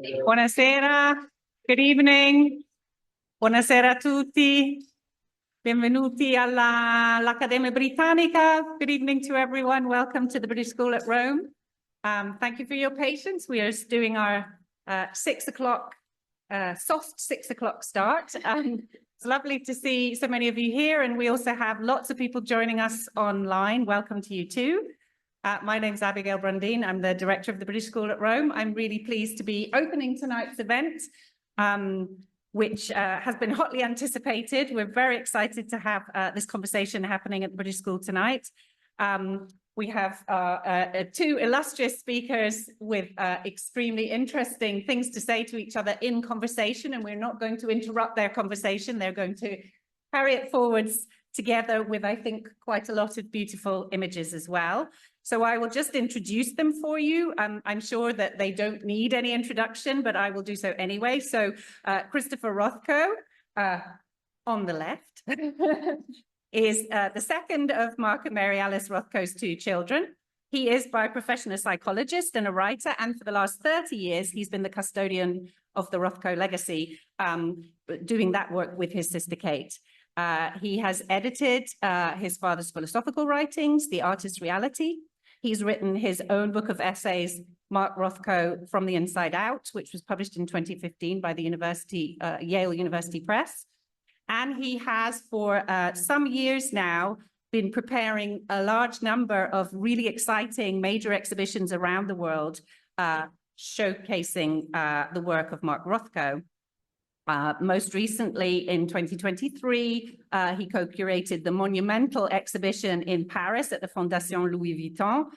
Buonasera, good evening, buonasera a tutti, benvenuti all'Accademia Britannica. Good evening to everyone, welcome to the British School at Rome. Thank you for your patience. We are doing our 6 o'clock, soft 6 o'clock start. It's lovely to see so many of you here, and we also have lots of people joining us online. Welcome to you too. My name's Abigail Brundin. I'm the director of the British School at Rome. I'm really pleased to be opening tonight's event, which has been hotly anticipated. We're very excited to have this conversation happening at the British School tonight. We have two illustrious speakers with extremely interesting things to say to each other in conversation, and we're not going to interrupt their conversation. They're going to carry it forwards together with, I think, quite a lot of beautiful images as well. So I will just introduce them for you. I'm sure that they don't need any introduction, but I will do so anyway. So Christopher Rothko, on the left, is the second of Mark and Mary Alice Rothko's two children. He is by profession a psychologist and a writer, and for the last 30 years, he's been the custodian of the Rothko legacy, doing that work with his sister Kate. He has edited his father's philosophical writings, The Artist's Reality. He's written his own book of essays, Mark Rothko, From the Inside Out, which was published in 2015 by the Yale University Press. And he has, for some years now, been preparing a large number of really exciting major exhibitions around the world, showcasing the work of Mark Rothko. Most recently, in 2023, he co-curated the monumental exhibition in Paris at the Fondation Louis Vuitton,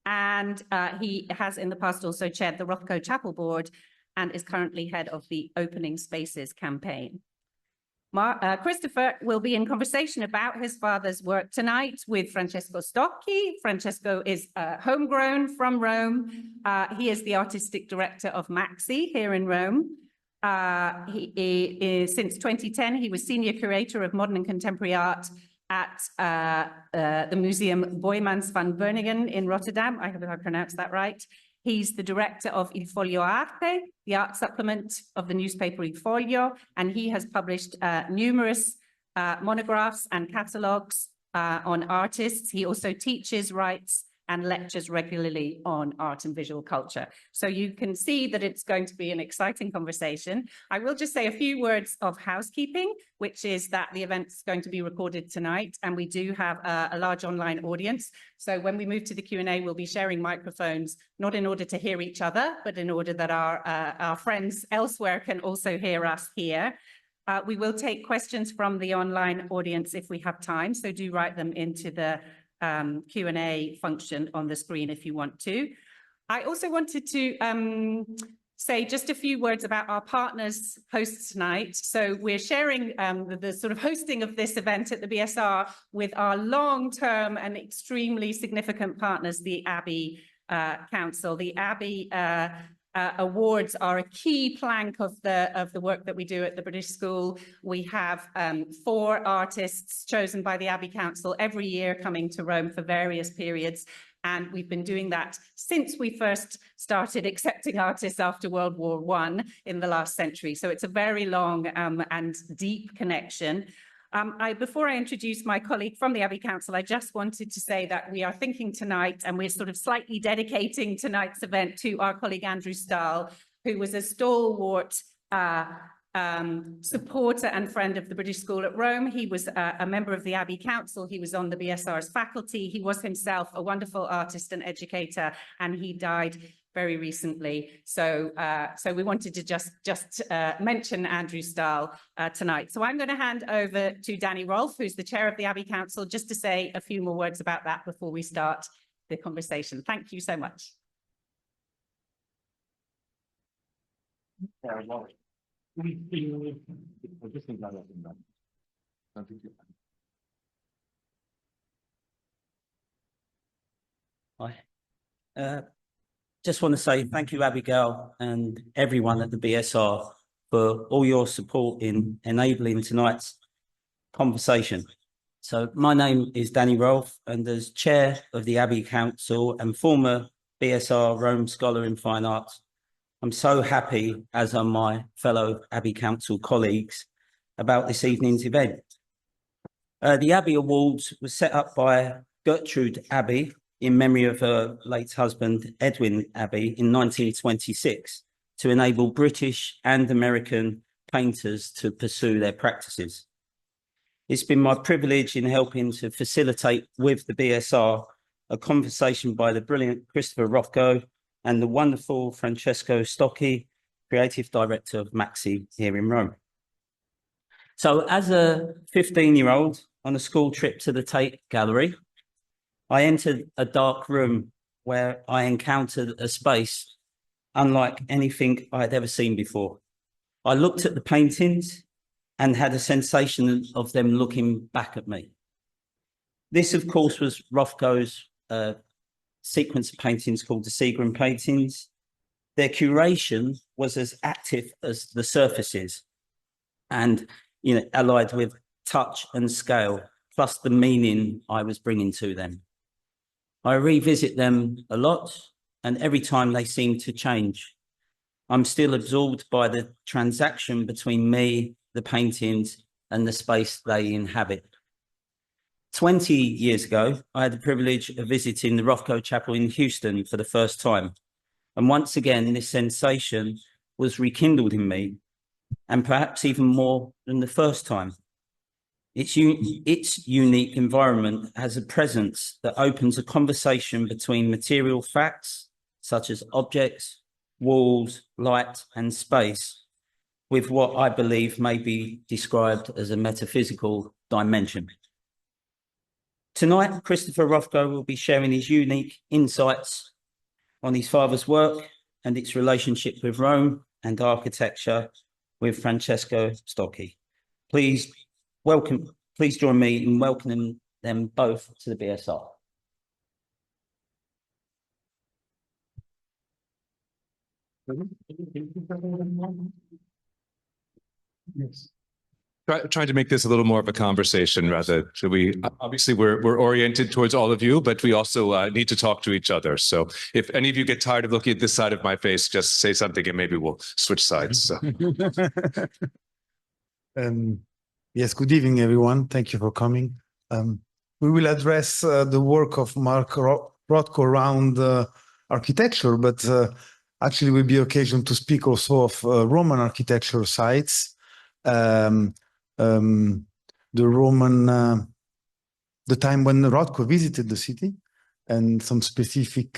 and he has in the past also chaired the Rothko Chapel board and is currently head of the Opening Spaces campaign. Christopher will be in conversation about his father's work tonight with Francesco Stocchi. Francesco is homegrown from Rome. He is the artistic director of Maxi here in Rome. Since 2010, he was senior curator of modern and contemporary art at the Museum Boijmans van Beuningen in Rotterdam. I hope I pronounced that right. He's the director of Il Foglio Arte, the art supplement of the newspaper Il Foglio, and he has published numerous monographs and catalogues on artists. He also teaches, writes, and lectures regularly on art and visual culture. So you can see that it's going to be an exciting conversation. I will just say a few words of housekeeping, which is that the event's going to be recorded tonight, and we do have a large online audience. So when we move to the Q&A, we'll be sharing microphones, not in order to hear each other, but in order that our friends elsewhere can also hear us here. We will take questions from the online audience if we have time, so do write them into the Q&A function on the screen if you want to. I also wanted to say just a few words about our partners hosts tonight. So we're sharing the sort of hosting of this event at the BSR with our long-term and extremely significant partners, the Abbey Council. The Abbey awards are a key plank of the work that we do at the British School. We have 4 artists chosen by the Abbey Council every year coming to Rome for various periods. And we've been doing that since we first started accepting artists after World War I in the last century. So it's a very long and deep connection. Before I introduce my colleague from the Abbey Council, I just wanted to say that we are thinking tonight, and we're sort of slightly dedicating tonight's event to our colleague Andrew Stahl, who was a stalwart supporter and friend of the British School at Rome. He was a member of the Abbey Council. He was on the BSR's faculty. He was himself a wonderful artist and educator, and he died very recently. So we wanted to just mention Andrew Stahl tonight. So I'm going to hand over to Danny Rolfe, who's the chair of the Abbey Council, just to say a few more words about that before we start the conversation. Thank you so much. Hi. Just want to say thank you, Abigail, and everyone at the BSR for all your support in enabling tonight's conversation. So my name is Danny Rolfe, and as chair of the Abbey Council and former BSR Rome Scholar in Fine Arts, I'm so happy, as are my fellow Abbey Council colleagues, about this evening's event. The Abbey Awards was set up by Gertrude Abbey in memory of her late husband, Edwin Abbey, in 1926 to enable British and American painters to pursue their practices. It's been my privilege in helping to facilitate with the BSR a conversation by the brilliant Christopher Rothko and the wonderful Francesco Stocchi, creative director of Maxi here in Rome. So as a 15-year-old on a school trip to the Tate Gallery, I entered a dark room where I encountered a space unlike anything I had ever seen before. I looked at the paintings and had a sensation of them looking back at me. This, of course, was Rothko's sequence of paintings called the Seagram paintings. Their curation was as active as the surfaces and, allied with touch and scale, plus the meaning I was bringing to them. I revisit them a lot, and every time they seem to change. I'm still absorbed by the transaction between me, the paintings, and the space they inhabit. 20 years ago, I had the privilege of visiting the Rothko Chapel in Houston for the first time. And once again, this sensation was rekindled in me, and perhaps even more than the first time. Its unique environment has a presence that opens a conversation between material facts, such as objects, walls, light, and space, with what I believe may be described as a metaphysical dimension. Tonight, Christopher Rothko will be sharing his unique insights on his father's work and its relationship with Rome and architecture with Francesco Stocchi. Please join me in welcoming them both to the BSR. Yes. Trying to make this a little more of a conversation rather. So obviously we're oriented towards all of you, but we also need to talk to each other. So if any of you get tired of looking at this side of my face, just say something and maybe we'll switch sides. So. Yes, good evening, everyone. Thank you for coming. We will address the work of Mark Rothko around architecture, but actually will be occasion to speak also of Roman architectural sites. The time when Rothko visited the city and some specific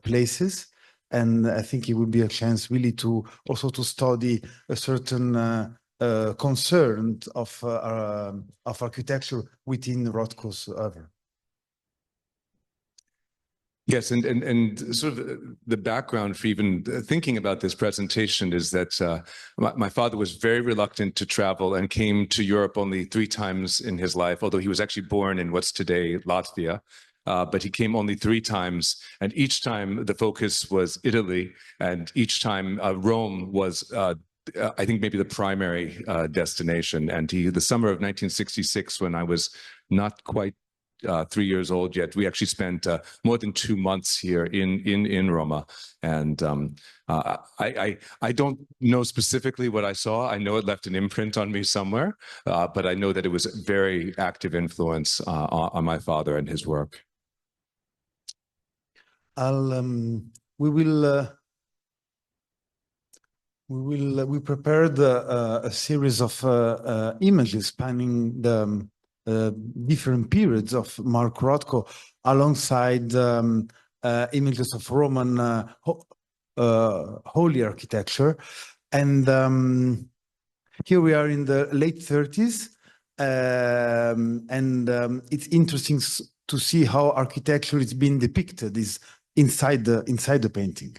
places. And I think it would be a chance really to also to study a certain concern of architecture within Rothko's oeuvre. Yes, and sort of the background for even thinking about this presentation is that my father was very reluctant to travel and came to Europe only 3 times in his life, although he was actually born in what's today Latvia. But he came only 3 times, and each time the focus was Italy, and each time Rome was, I think, maybe the primary destination. And the summer of 1966, when I was not quite 3 years old yet, we actually spent more than 2 months here in Roma. And I don't know specifically what I saw. I know it left an imprint on me somewhere, but I know that it was a very active influence on my father and his work. We prepared a series of images spanning the different periods of Mark Rothko, alongside images of Roman holy architecture. And here we are in the late 30s, and it's interesting to see how architecture is being depicted is inside the painting.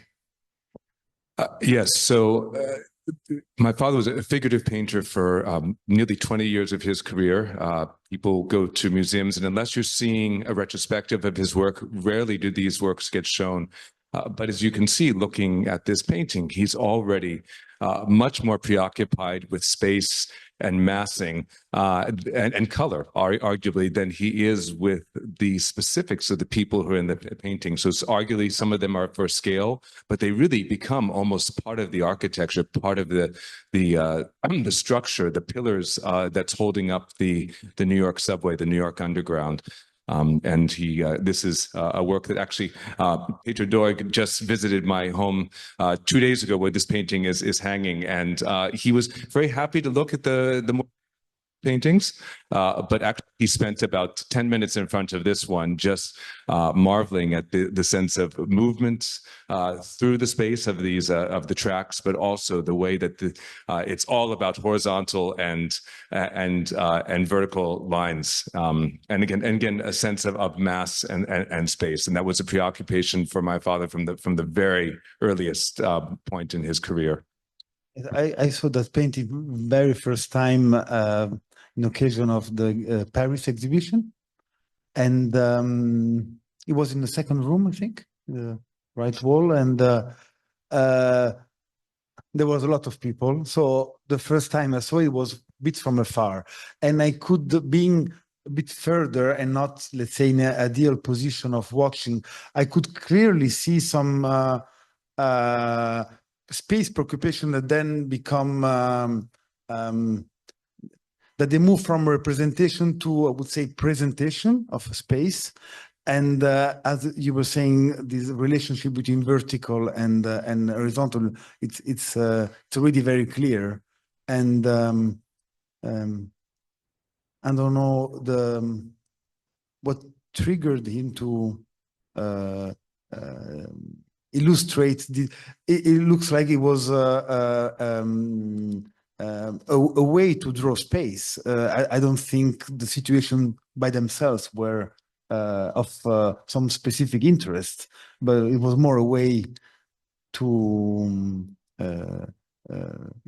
Yes, so my father was a figurative painter for nearly 20 years of his career. People go to museums, and unless you're seeing a retrospective of his work, rarely do these works get shown. But as you can see, looking at this painting, he's already much more preoccupied with space and massing and color, arguably, than he is with the specifics of the people who are in the painting. So it's arguably some of them are for scale, but they really become almost part of the architecture, part of the structure, the pillars that's holding up the New York subway, the New York Underground. And this is a work that actually Peter Doig just visited my home 2 days ago, where this painting is hanging, and he was very happy to look at the paintings, but actually he spent about 10 minutes in front of this one, just marveling at the sense of movement through the space of these of the tracks, but also the way that it's all about horizontal and vertical lines, and again a sense of mass and space, and that was a preoccupation for my father from the very earliest point in his career. I saw that painting very first time in occasion of the Paris exhibition, and it was in the second room, I think, the right wall, and there was a lot of people. So the first time I saw it was a bit from afar, and I could, being a bit further and not, let's say, in an ideal position of watching, I could clearly see some space preoccupation that then become that they move from representation to, I would say, presentation of a space. And as you were saying, this relationship between vertical and horizontal, it's already very clear. And I don't know what triggered him to illustrate it looks like it was a way to draw space. I don't think the situation by themselves were of some specific interest, but it was more a way to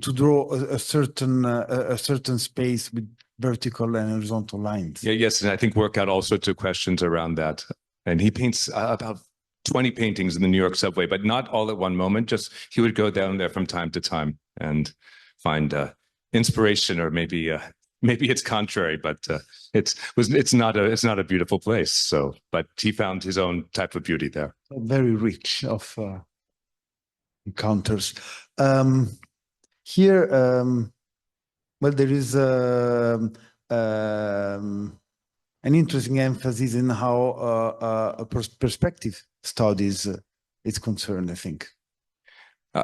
draw a certain space with vertical and horizontal lines. Yeah, yes, and I think work out all sorts of questions around that. And he paints about 20 paintings in the New York subway, but not all at one moment. Just he would go down there from time to time and find inspiration, or maybe it's contrary, but it's not a beautiful place. So, but he found his own type of beauty there. Very rich of encounters. Here, well, there is an interesting emphasis in how perspective studies is concerned, I think.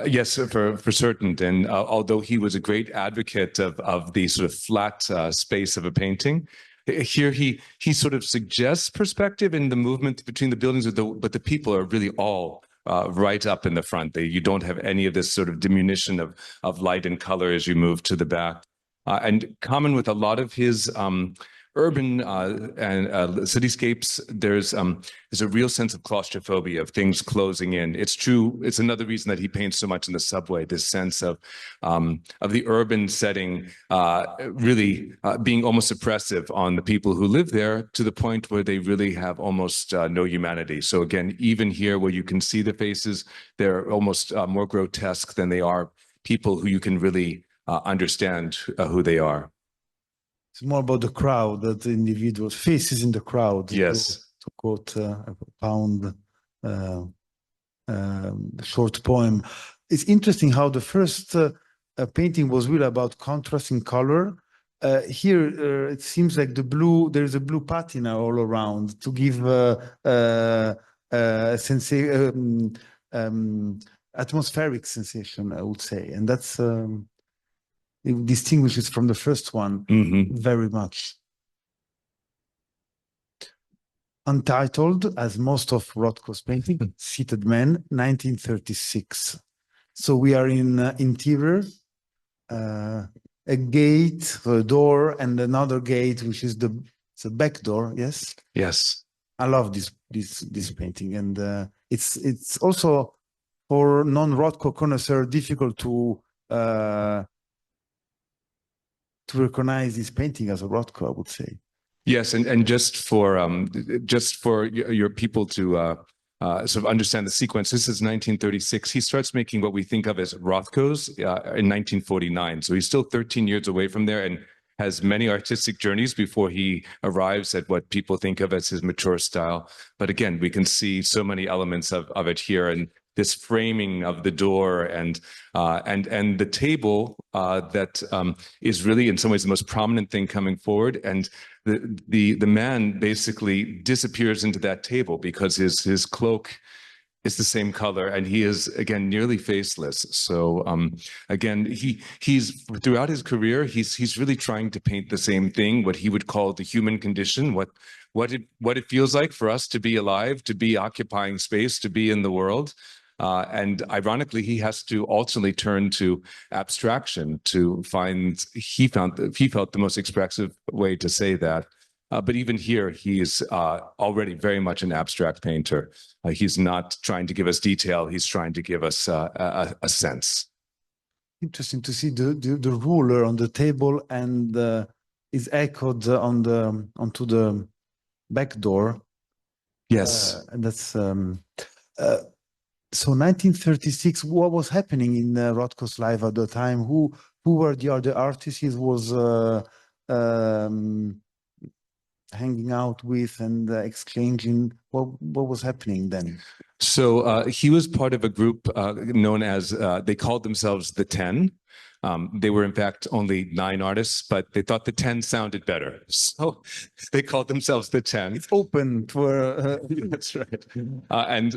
Yes, for certain. And although he was a great advocate of the sort of flat space of a painting, here he sort of suggests perspective in the movement between the buildings, but the people are really all right up in the front. You don't have any of this sort of diminution of light and color as you move to the back. And common with a lot of his urban and cityscapes, there's a real sense of claustrophobia, of things closing in. It's true. It's another reason that he paints so much in the subway. This sense of the urban setting really being almost oppressive on the people who live there, to the point where they really have almost no humanity. So again, even here, where you can see the faces, they're almost more grotesque than they are people who you can really understand who they are. It's more about the crowd, that the individuals, faces in the crowd. Yes. To quote a Pound short poem. It's interesting how the first painting was really about contrast in color. Here, it seems like there is a blue patina all around to give atmospheric sensation, I would say. And that's... it distinguishes from the first one very much. Untitled, as most of Rothko's painting, Seated Man, 1936. So we are in interior, a gate, a door, and another gate, which is the back door. Yes. Yes. I love this painting, and it's also for non-Rothko connoisseur difficult to recognize this painting as a Rothko, I would say. Yes, and just for your people to sort of understand the sequence. This is 1936. He starts making what we think of as Rothkos in 1949. So he's still 13 years away from there and has many artistic journeys before he arrives at what people think of as his mature style. But again, we can see so many elements of it here, and this framing of the door and the table that is really in some ways the most prominent thing coming forward. And the man basically disappears into that table because his cloak is the same color, and he is again nearly faceless. So again, he's throughout his career, he's really trying to paint the same thing, what he would call the human condition, what it feels like for us to be alive, to be occupying space, to be in the world. And ironically, he has to ultimately turn to abstraction to find. He felt the most expressive way to say that. But even here, he is already very much an abstract painter. He's not trying to give us detail. He's trying to give us a sense. Interesting to see the ruler on the table and is echoed onto the back door. Yes. And that's so 1936. What was happening in Rothko's life at the time? Who were the other artists he was hanging out with and exchanging? What was happening then? So he was part of a group known as, they called themselves the 10. They were in fact only 9 artists, but they thought the 10 sounded better. So they called themselves the 10. It's open for... That's right. And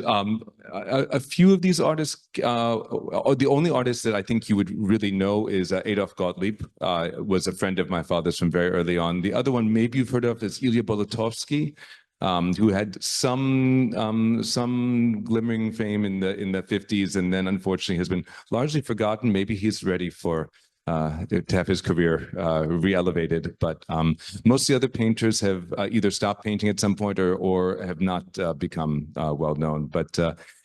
a few of these artists, the only artist that I think you would really know is Adolf Gottlieb, was a friend of my father's from very early on. The other one maybe you've heard of is Ilya Bolotowski, who had some glimmering fame in the 50s, and then unfortunately has been largely forgotten. Maybe he's ready for to have his career re-elevated. But most of the other painters have either stopped painting at some point or have not become well known. But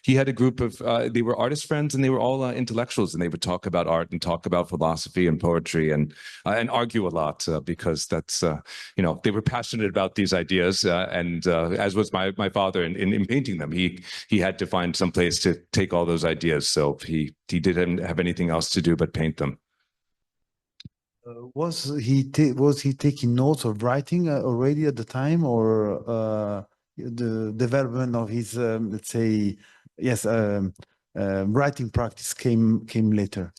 he had a group of, they were artist friends, and they were all intellectuals, and they would talk about art and talk about philosophy and poetry and argue a lot because that's, they were passionate about these ideas. And as was my father in painting them, he had to find some place to take all those ideas. So he didn't have anything else to do but paint them. Was he taking notes or writing already at the time, or the development of his let's say, yes, writing practice came later?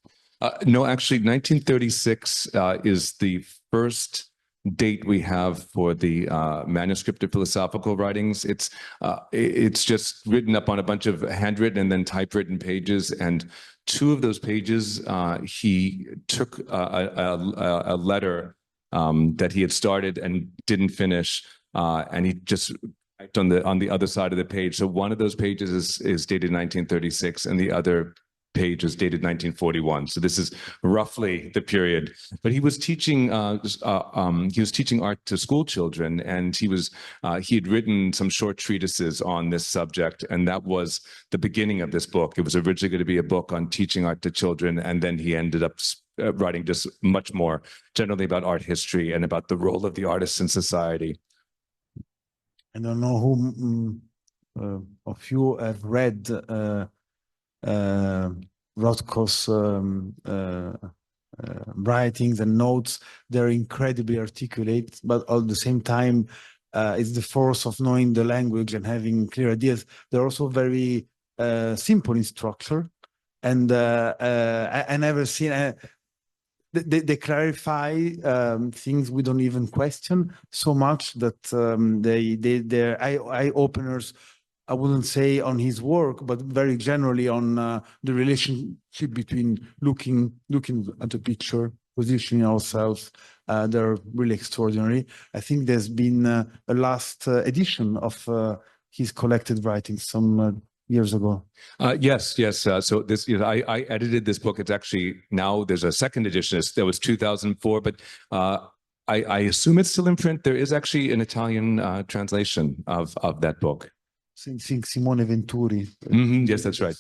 No, actually, 1936 is the first date we have for the manuscript of philosophical writings. It's just written up on a bunch of handwritten and then typewritten pages, and 2 of those pages he took a letter that he had started and didn't finish, and he just typed on the other side of the page. So one of those pages is dated 1936, and the other page is dated 1941. So this is roughly the period. But he was teaching art to school children, and he had written some short treatises on this subject, and that was the beginning of this book. It was originally going to be a book on teaching art to children, and then he ended up writing just much more generally about art history and about the role of the artist in society. I don't know who of you have read Rothko's writings and notes. They're incredibly articulate, but at the same time, it's the force of knowing the language and having clear ideas. They're also very simple in structure, and I never seen. They clarify things we don't even question so much that they're eye openers. I wouldn't say on his work, but very generally on the relationship between looking at the picture, positioning ourselves. They're really extraordinary. I think there's been a last edition of his collected writings some years ago. Yes. So this, I edited this book. It's actually now there's a second edition. That was 2004, but I assume it's still in print. There is actually an Italian translation of that book. Simone Venturi. Yes, that's right.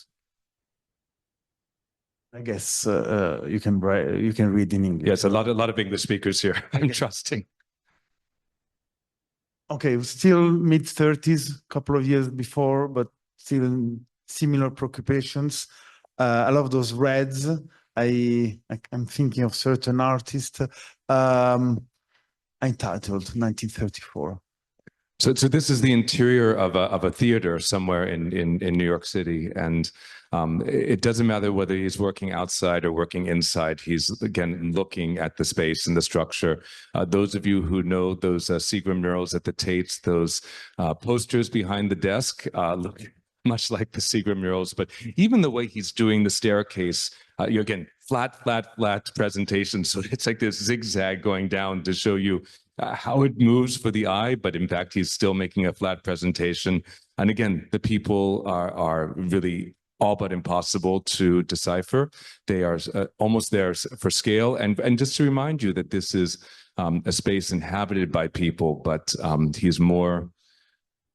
I guess you can read in English. Yes, a lot of English speakers here. I'm trusting. Okay, still mid-30s, couple of years before, but still similar preoccupations. I love those reds. I'm thinking of certain artists. Entitled 1934. So this is the interior of a theater somewhere in New York City, and it doesn't matter whether he's working outside or working inside. He's again looking at the space and the structure. Those of you who know those Seagram murals at the Tates, those posters behind the desk look much like the Seagram murals. But even the way he's doing the staircase, again, flat presentation. So it's like this zigzag going down to show you how it moves for the eye, but in fact, he's still making a flat presentation. And again, the people are really all but impossible to decipher. They are almost there for scale. And just to remind you that this is a space inhabited by people, but he's more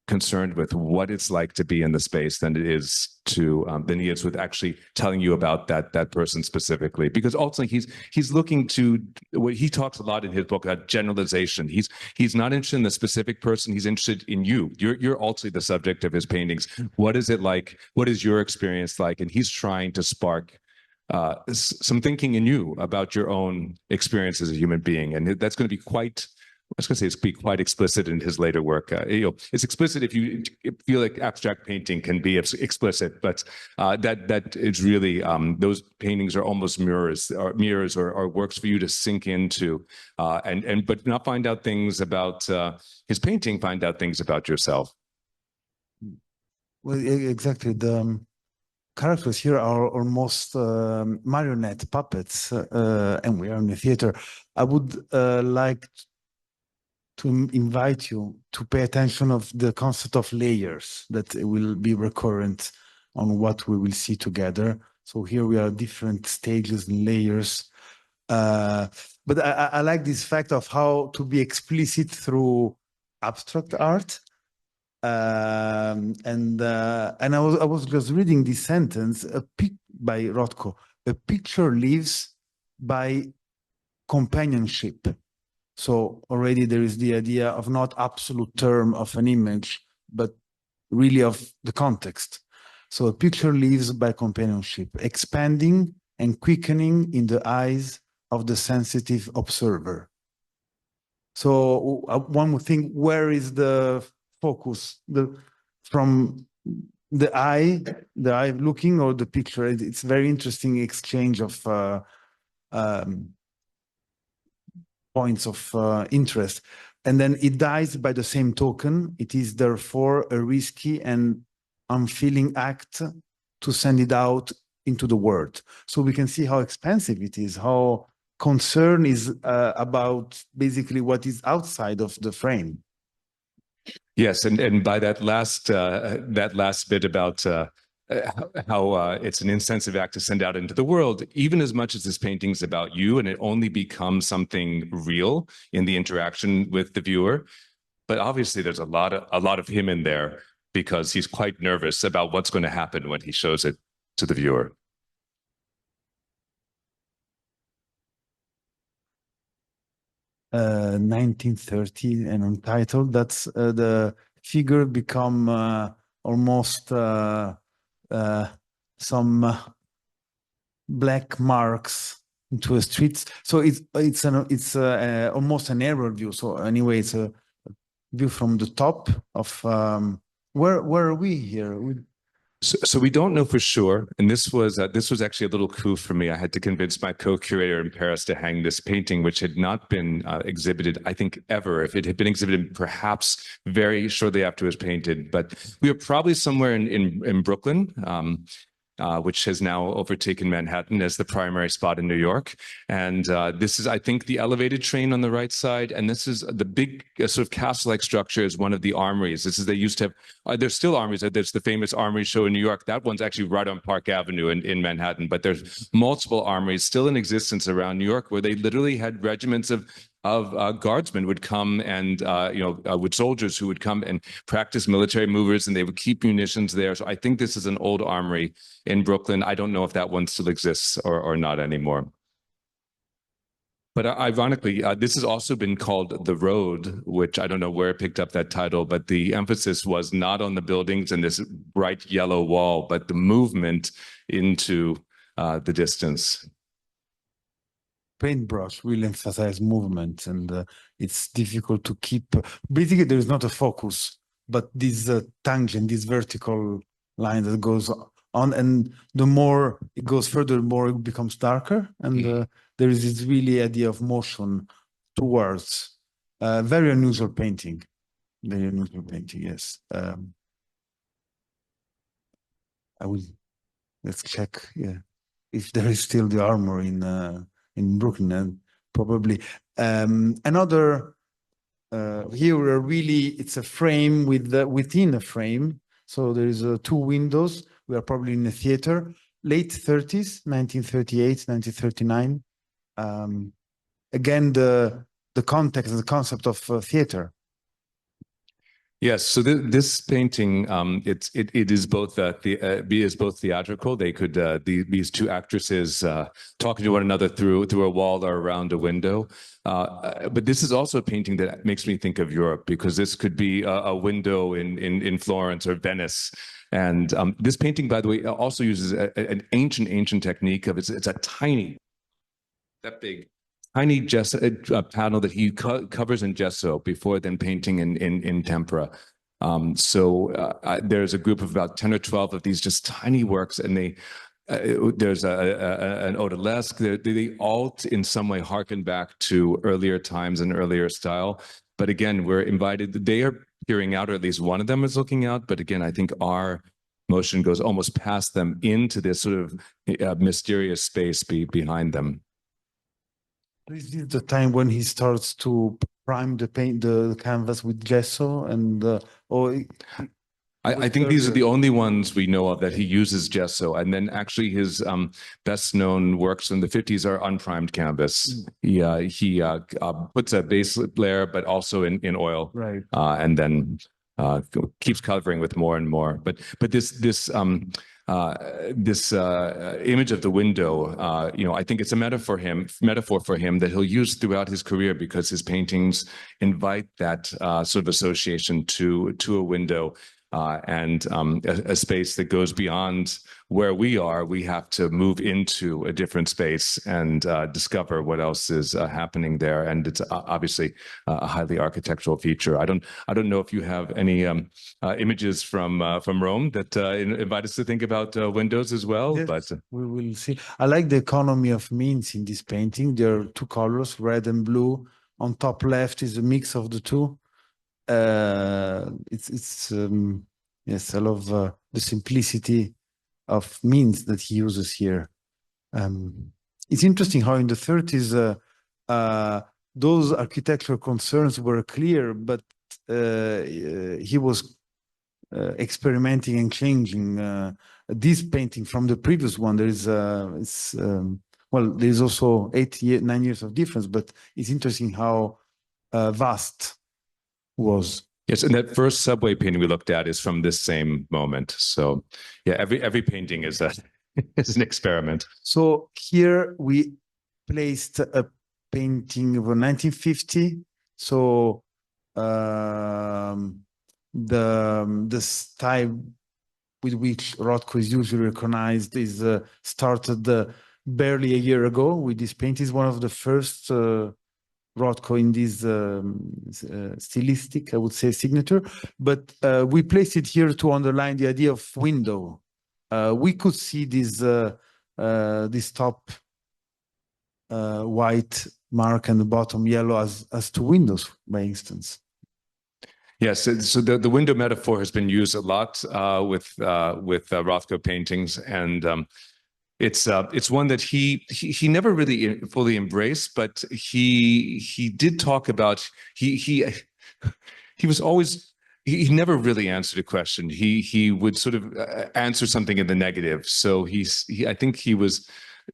concerned with what it's like to be in the space than it is to than he is with actually telling you about that person specifically, because ultimately he's looking to what he talks a lot in his book about generalization. He's not interested in the specific person, he's interested in you. You're ultimately the subject of his paintings. What is it like? What is your experience like? And he's trying to spark some thinking in you about your own experience as a human being, and that's going to be quite, I was going to say, it's be quite explicit in his later work. It's explicit if you feel like abstract painting can be explicit, but that is really those paintings are almost mirrors or works for you to sink into, but not find out things about his painting. Find out things about yourself. Well, exactly. The characters here are almost marionette puppets, and we are in the theater. I would like to invite you to pay attention of the concept of layers that will be recurrent on what we will see together. So here we are different stages and layers. But I like this fact of how to be explicit through abstract art. And I was just reading this sentence by Rothko: a picture lives by companionship. So already there is the idea of not absolute term of an image, but really of the context. So a picture lives by companionship, expanding and quickening in the eyes of the sensitive observer. So one would think, where is the focus? From the eye looking, or the picture? It's very interesting exchange of points of interest. And then it dies by the same token. It is therefore a risky and unfeeling act to send it out into the world. So we can see how expensive it is, how concern is about basically what is outside of the frame. Yes, and by that last bit about how it's an insensitive act to send out into the world, even as much as this painting is about you, and it only becomes something real in the interaction with the viewer. But obviously, there's a lot of him in there, because he's quite nervous about what's going to happen when he shows it to the viewer. Uh, 1930 and Untitled. That's the figure become almost some black marks into the streets. So it's almost an aerial view. So anyway, it's a view from the top of where are we here? So we don't know for sure, and this was actually a little coup for me. I had to convince my co-curator in Paris to hang this painting, which had not been exhibited, I think, ever. If it had been exhibited, perhaps very shortly after it was painted. But we are probably somewhere in Brooklyn, which has now overtaken Manhattan as the primary spot in New York. And this is, I think, the elevated train on the right side. And this is the big sort of castle-like structure is one of the armories. They used to have, there's still armories. There's the famous armory show in New York. That one's actually right on Park Avenue in Manhattan. But there's multiple armories still in existence around New York, where they literally had regiments of guardsmen would come and, with soldiers who would come and practice military maneuvers, and they would keep munitions there. So I think this is an old armory in Brooklyn. I don't know if that one still exists or not anymore. But ironically, this has also been called The Road, which I don't know where it picked up that title, but the emphasis was not on the buildings and this bright yellow wall, but the movement into the distance. Paintbrush will emphasize movement, and it's difficult to keep. Basically, there is not a focus, but this tangent, this vertical line that goes on, and the more it goes further, the more it becomes darker, and there is this really idea of motion towards. Very unusual painting. Very unusual painting. Yes. I will. Let's check. Yeah, if there is still the armor in Brooklyn, and probably another. Here really, it's a frame within a frame. So there is two windows. We are probably in a theater. Late 30s, 1938, 1939. Again, the context and the concept of theater. Yes, so this painting, it is both both theatrical. They could these two actresses talking to one another through a wall or around a window. But this is also a painting that makes me think of Europe, because this could be a window in Florence or Venice. And this painting, by the way, also uses an ancient technique of it's a tiny, that big. Tiny gesso panel that he covers in gesso before then painting in tempera. There's a group of about 10 or 12 of these just tiny works, and there's an odalisque. They all in some way harken back to earlier times and earlier style. But again, we're invited. They are peering out, or at least one of them is looking out. But again, I think our motion goes almost past them into this sort of mysterious space behind them. This is the time when he starts to prime the canvas with gesso, and I think these are the only ones we know of that he uses gesso, and then actually his best known works in the 50s are unprimed canvas. He puts a base layer, but also in oil, right, and then keeps covering with more and more. But this image of the window, I think it's a metaphor for him that he'll use throughout his career, because his paintings invite that sort of association to a window and a space that goes beyond where we are. We have to move into a different space and discover what else is happening there. And it's obviously a highly architectural feature. I don't know if you have any images from Rome that invite us to think about windows as well. Yes, but we will see. I like the economy of means in this painting. There are two colors, red and blue. On top left is a mix of the two. Yes, I love the simplicity of means that he uses here. It's interesting how in the 30s those architectural concerns were clear, but he was experimenting and changing this painting from the previous one. There is there's also 9 years of difference, but it's interesting how vast was. Yes, and that first subway painting we looked at is from this same moment. So, yeah, every painting is is an experiment. So here we placed a painting of 1950. So the style with which Rothko is usually recognized is started barely a year ago with this painting. Is one of the first Rothko in this stylistic, I would say, signature. But we placed it here to underline the idea of window. We could see this top white mark and the bottom yellow as two windows, by instance. Yes, so the window metaphor has been used a lot with Rothko paintings, and it's one that he never really fully embraced, but he did talk about. He was always. He never really answered a question. He would sort of answer something in the negative. So I think he was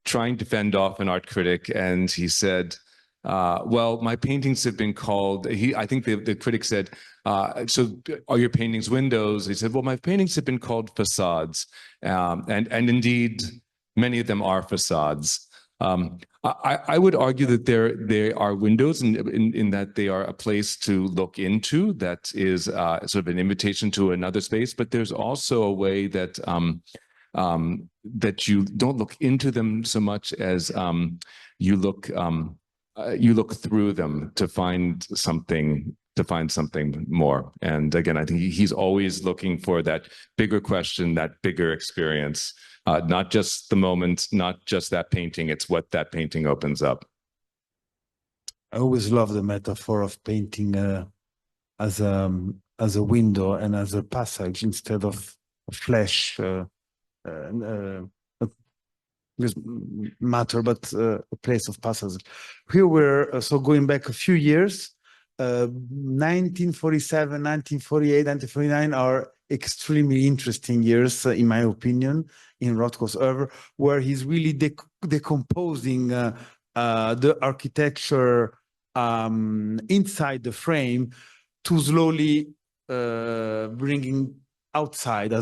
trying to fend off an art critic, and he said, well, my paintings have been called, I think the critic said, so are your paintings windows? He said, well, my paintings have been called facades. And indeed, many of them are facades. I would argue that they are windows in that they are a place to look into that is sort of an invitation to another space, but there's also a way that that you don't look into them so much as you look through them to find something more. And again, I think he's always looking for that bigger question, that bigger experience, not just the moment, not just that painting, it's what that painting opens up. I always love the metaphor of painting as a window and as a passage instead of flesh matter, but a place of passage. Here we're so going back a few years. 1947, 1948, 1949 are extremely interesting years, in my opinion, in Rothko's oeuvre, where he's really decomposing the architecture inside the frame to slowly bringing outside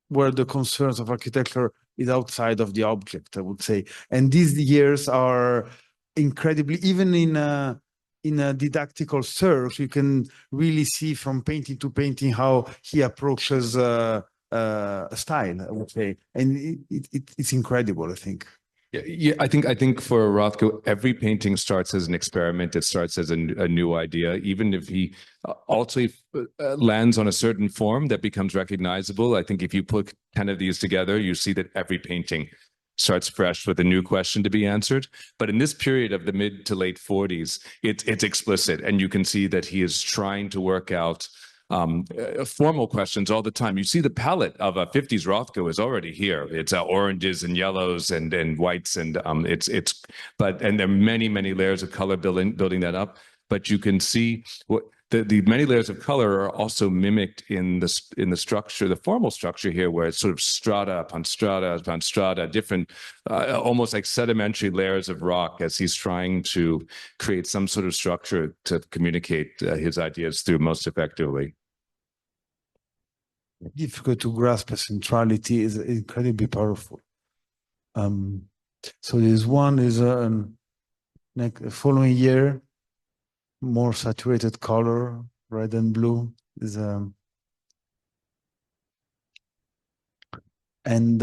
where the concerns of architecture is outside of the object, I would say. And these years are incredibly, even in a didactical search, you can really see from painting to painting how he approaches a style, I would say. And it's incredible, I think. Yeah, I think for Rothko, every painting starts as an experiment. It starts as a new idea, even if he also lands on a certain form that becomes recognizable. I think if you put 10 of these together, you see that every painting starts fresh with a new question to be answered. But in this period of the mid to late 40s, it's explicit, and you can see that he is trying to work out formal questions all the time. You see the palette of a 50s Rothko is already here. It's oranges and yellows and whites, and and there are many layers of color building that up. But you can see what the many layers of color are also mimicked in the structure, the formal structure here, where it's sort of strata upon strata upon strata, different almost like sedimentary layers of rock, as he's trying to create some sort of structure to communicate his ideas through most effectively. Difficult to grasp a centrality is incredibly powerful. So this one is like the following year, more saturated color, red and blue is and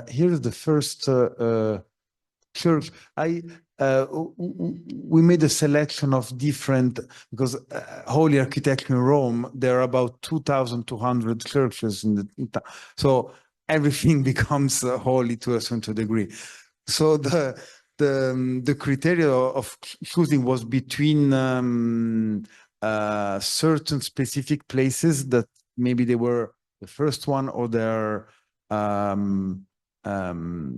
here's the first church. We made a selection of different, because holy architecture in Rome, there are about 2,200 churches in the so everything becomes holy to a certain degree. So the criteria of choosing was between certain specific places that maybe they were the first one, or they're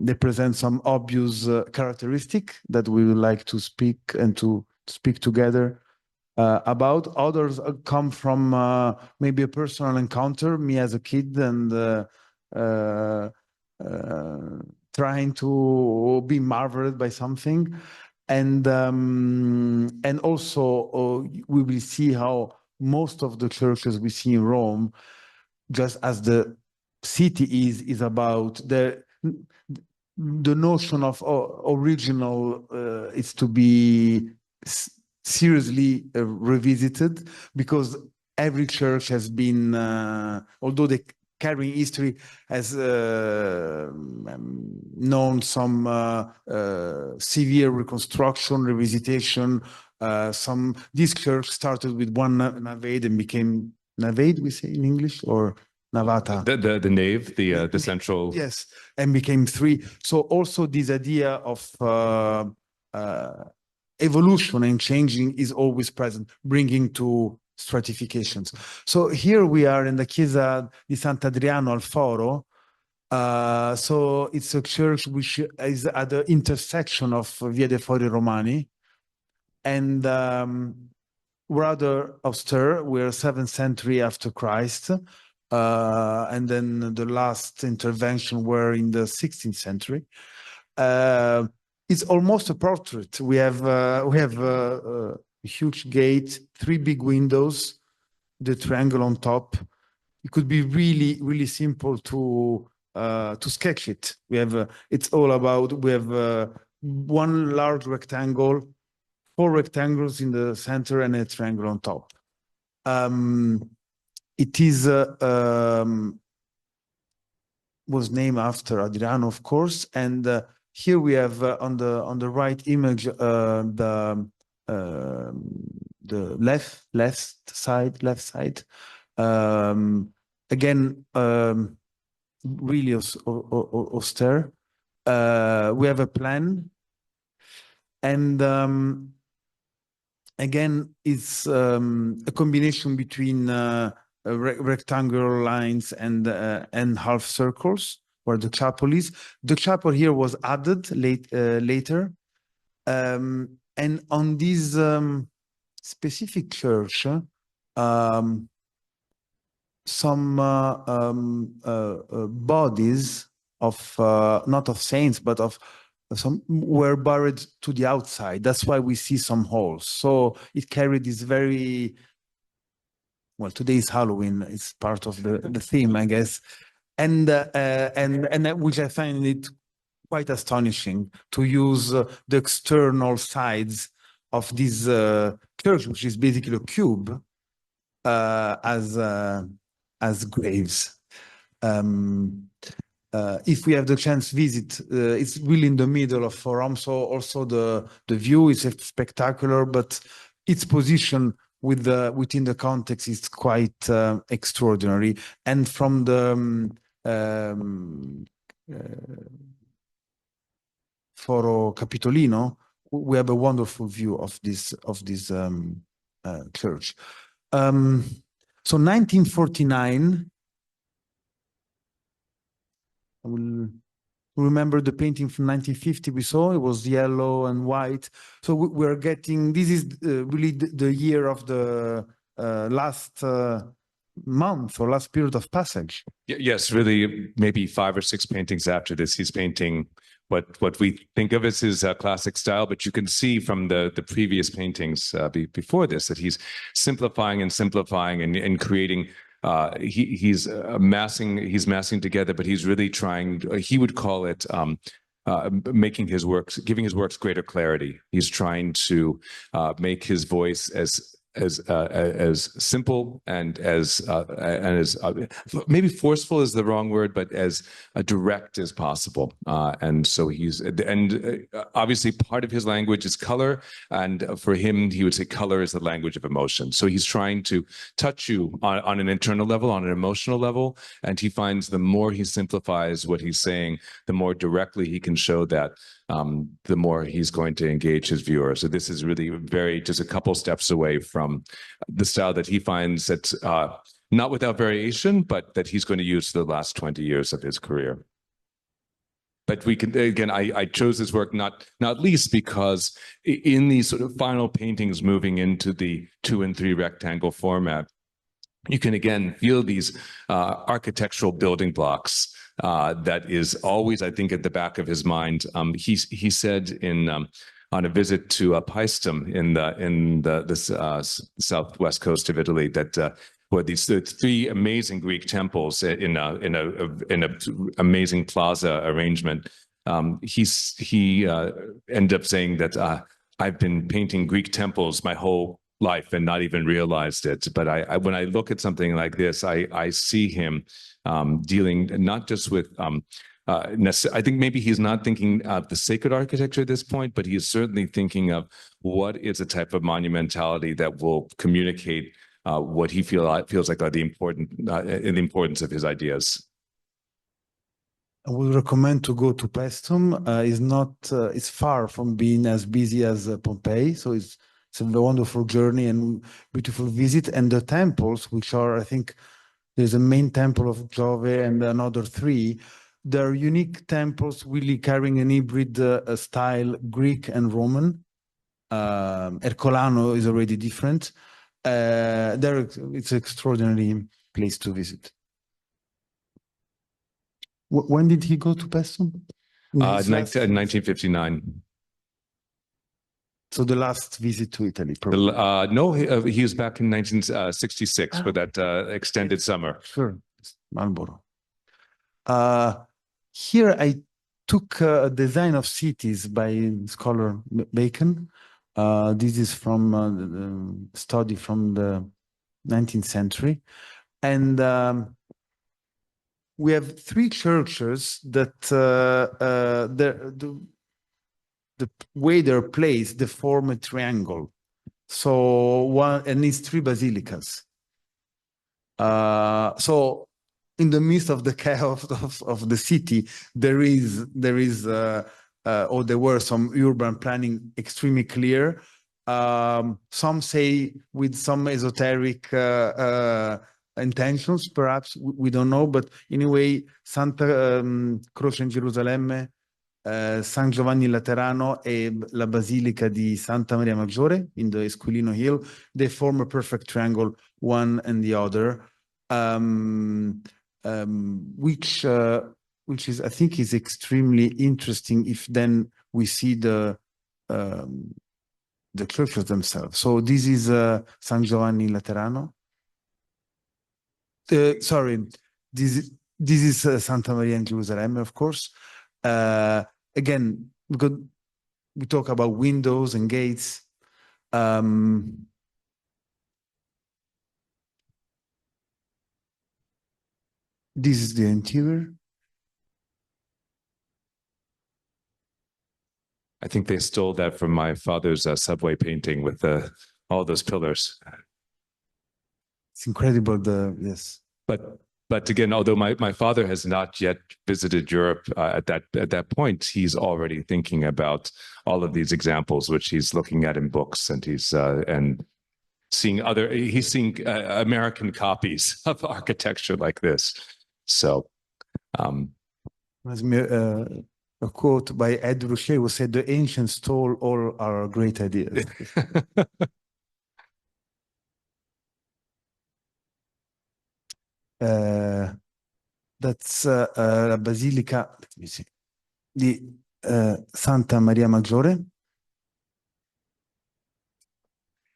they present some obvious characteristic that we would like to speak and to speak together about. Others come from maybe a personal encounter, me as a kid, and trying to be marveled by something. And also we will see how most of the churches we see in Rome, just as the city is about the notion of original is to be seriously revisited, because every church has been, although they carrying history, has known some severe reconstruction, revisitation. This church started with one nave and became navade, we say in English, or navata. The nave, the central. Yes, and became three. So also this idea of evolution and changing is always present, bringing to stratifications. So here we are in the Chiesa di Sant'Adriano al Foro. So it's a church which is at the intersection of Via dei Fori Romani, and rather austere. We're 7th century after Christ. And then the last intervention were in the 16th century. It's almost a portrait. We have a huge gate, 3 big windows, the triangle on top. It could be really simple to to sketch it. We have it's all about we have one large rectangle, 4 rectangles in the center, and a triangle on top. It is was named after Adriano, of course, and here we have on the right image the left side. Again, really austere. We have a plan, and again, it's a combination between rectangular lines and half circles, where the chapel is. The chapel here was added later, and on this specific church, some bodies of not of saints but of some were buried to the outside. That's why we see some holes. So it carried this very well. Today is Halloween. It's part of the theme, I guess, and which I find it quite astonishing to use the external sides of this church, which is basically a cube, as graves. If we have the chance to visit, it's really in the middle of Rome, so also the view is spectacular, but its position within the context is quite extraordinary. And from the Foro Capitolino, we have a wonderful view of this church. So 1949, I will remember the painting from 1950 we saw. It was yellow and white. So we're getting, this is really the year of the last month or last period of passage. Yes, really, maybe 5 or 6 paintings after this, he's painting what we think of as his classic style, but you can see from the previous paintings before this that he's simplifying and creating. He's massing together, but he's really trying. He would call it making his works, giving his works greater clarity. He's trying to make his voice as simple and as maybe forceful is the wrong word, but as direct as possible. And so obviously part of his language is color, and for him, he would say color is the language of emotion. So he's trying to touch you on an internal level, on an emotional level, and he finds the more he simplifies what he's saying, the more directly he can show that. The more he's going to engage his viewer. So this is really just a couple steps away from the style that he finds that's not without variation, but that he's going to use for the last 20 years of his career. But we can, again, I chose this work not least because in these sort of final paintings moving into the 2 and 3 rectangle format, you can again feel these architectural building blocks that is always, I think, at the back of his mind. He said on a visit to Paestum in the southwest coast of Italy that were these 3 amazing Greek temples in a amazing plaza arrangement. He ended up saying that I've been painting Greek temples my whole life and not even realized it. But when I look at something like this, I see him dealing not just with I think maybe he's not thinking of the sacred architecture at this point, but he is certainly thinking of what is a type of monumentality that will communicate what he feels like are the importance of his ideas. I would recommend to go to Paestum. It's far from being as busy as Pompeii, so it's a wonderful journey and beautiful visit. And the temples, which are, I think, there's a main temple of Jove and another 3. They're unique temples, really carrying an hybrid style, Greek and Roman. Ercolano is already different. It's an extraordinary place to visit. When did he go to Paestum? 1959. So the last visit to Italy, probably. No, he was back in 1966 for that extended summer. Sure, Marlborough. Here I took a design of cities by scholar Bacon. This is from the study from the 19th century. And we have three churches that the way they're placed, they form a triangle. So one, and it's three basilicas. So in the midst of the chaos of the city, there is or there were some urban planning extremely clear. Some say with some esoteric intentions, perhaps we don't know, but anyway, Santa Croce in Gerusalemme, San Giovanni Laterano e la Basilica di Santa Maria Maggiore in the Esquilino Hill, they form a perfect triangle, one and the other, which is, I think, is extremely interesting if then we see the churches themselves. So this is San Giovanni Laterano. Sorry, this is Santa Maria in Jerusalem, of course. Again, because we talk about windows and gates. This is the interior. I think they stole that from my father's subway painting with all those pillars. It's incredible. Yes. But again, although my father has not yet visited Europe at that point, he's already thinking about all of these examples, which he's looking at in books, and he's seeing American copies of architecture like this. So, a quote by Ed Ruscha who said, "The ancients stole all our great ideas." That's la Basilica, let me see, di Santa Maria Maggiore.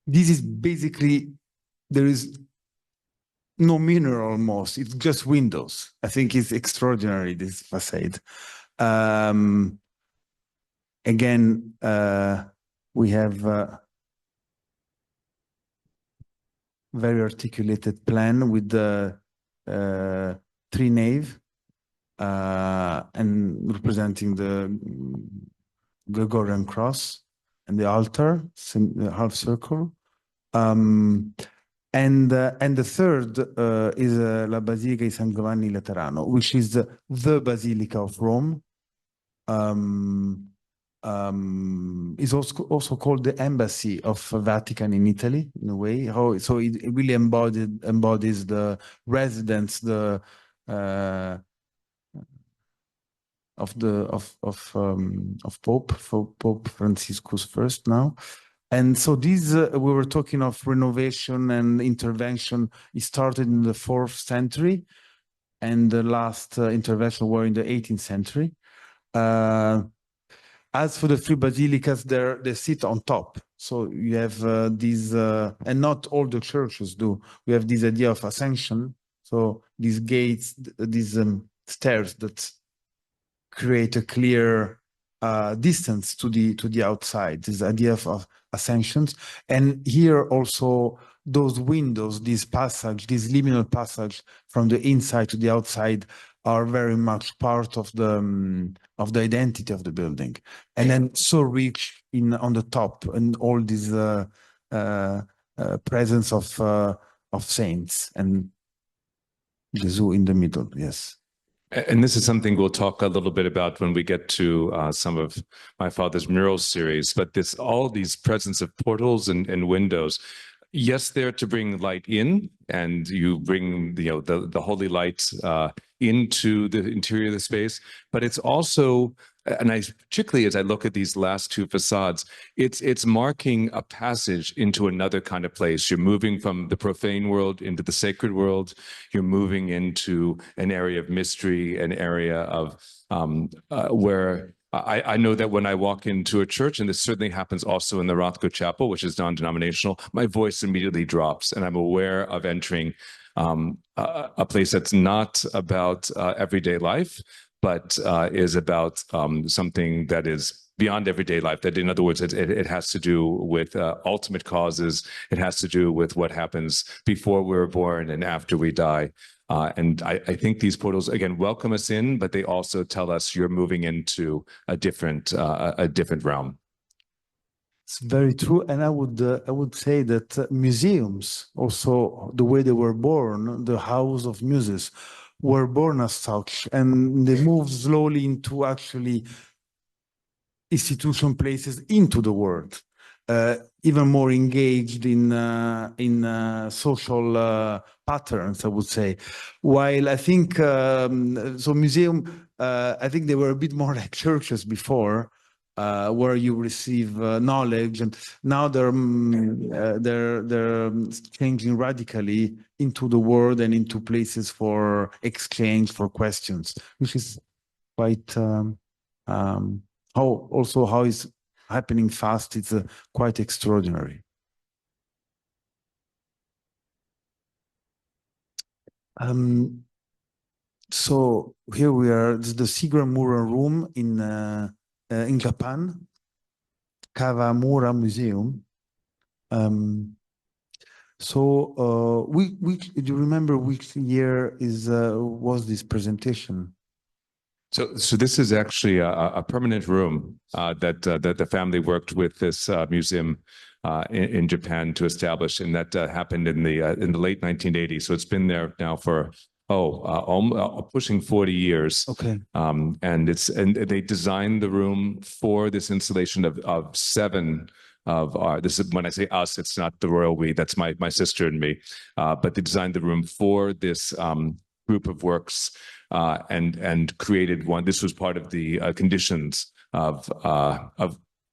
This is basically, there is no mineral almost, it's just windows. I think it's extraordinary, this facade. Again, we have very articulated plan with the three nave and representing the Gregorian cross and the altar, the half circle. And the third is La Basilica di San Giovanni Laterano, which is the Basilica of Rome. Is also called the embassy of Vatican in Italy, in a way. So it really embodies the residence, of Pope Franciscus first now. And so these, we were talking of renovation and intervention. It started in the 4th century, and the last intervention were in the 18th century. As for the three basilicas, they sit on top. So you have these, and not all the churches do. We have this idea of ascension. So these gates, these stairs that create a clear distance to the outside. This idea of ascensions, and here also those windows, this passage, this liminal passage from the inside to the outside, are very much part of the identity of the building, and then so rich on the top, and all this presence of saints and Jesus in the middle. Yes. And this is something we'll talk a little bit about when we get to some of my father's mural series. But all these presence of portals and windows. Yes, they're to bring light in, and you bring the holy light into the interior of the space. But it's also, and particularly as I look at these last two facades, it's marking a passage into another kind of place. You're moving from the profane world into the sacred world. You're moving into an area of mystery, an area of where I know that when I walk into a church, and this certainly happens also in the Rothko Chapel, which is non-denominational, my voice immediately drops, and I'm aware of entering a place that's not about everyday life, but is about something that is beyond everyday life. That, in other words, it has to do with ultimate causes. It has to do with what happens before we're born and after we die. And I think these portals, again, welcome us in, but they also tell us you're moving into a different realm. It's very true, and I would say that museums, also the way they were born, the house of muses, were born as such, and they moved slowly into actually institution places into the world, even more engaged in social patterns, I would say. While I think so, museum, I think they were a bit more like churches before, where you receive knowledge, and now they're changing radically into the world and into places for exchange, for questions, which is quite how it's happening fast. It's quite extraordinary. So here we are. This is the Seagram Mural room in Japan, Kawamura Museum. So do you remember which year was this presentation? So this is actually a permanent room that the family worked with this museum in Japan to establish, and that happened in the late 1980s. So it's been there now for pushing 40 years. Okay. And they designed the room for this installation of seven of our. This is when I say us, it's not the royal we. That's my sister and me. But they designed the room for this group of works. And created one. This was part of the conditions of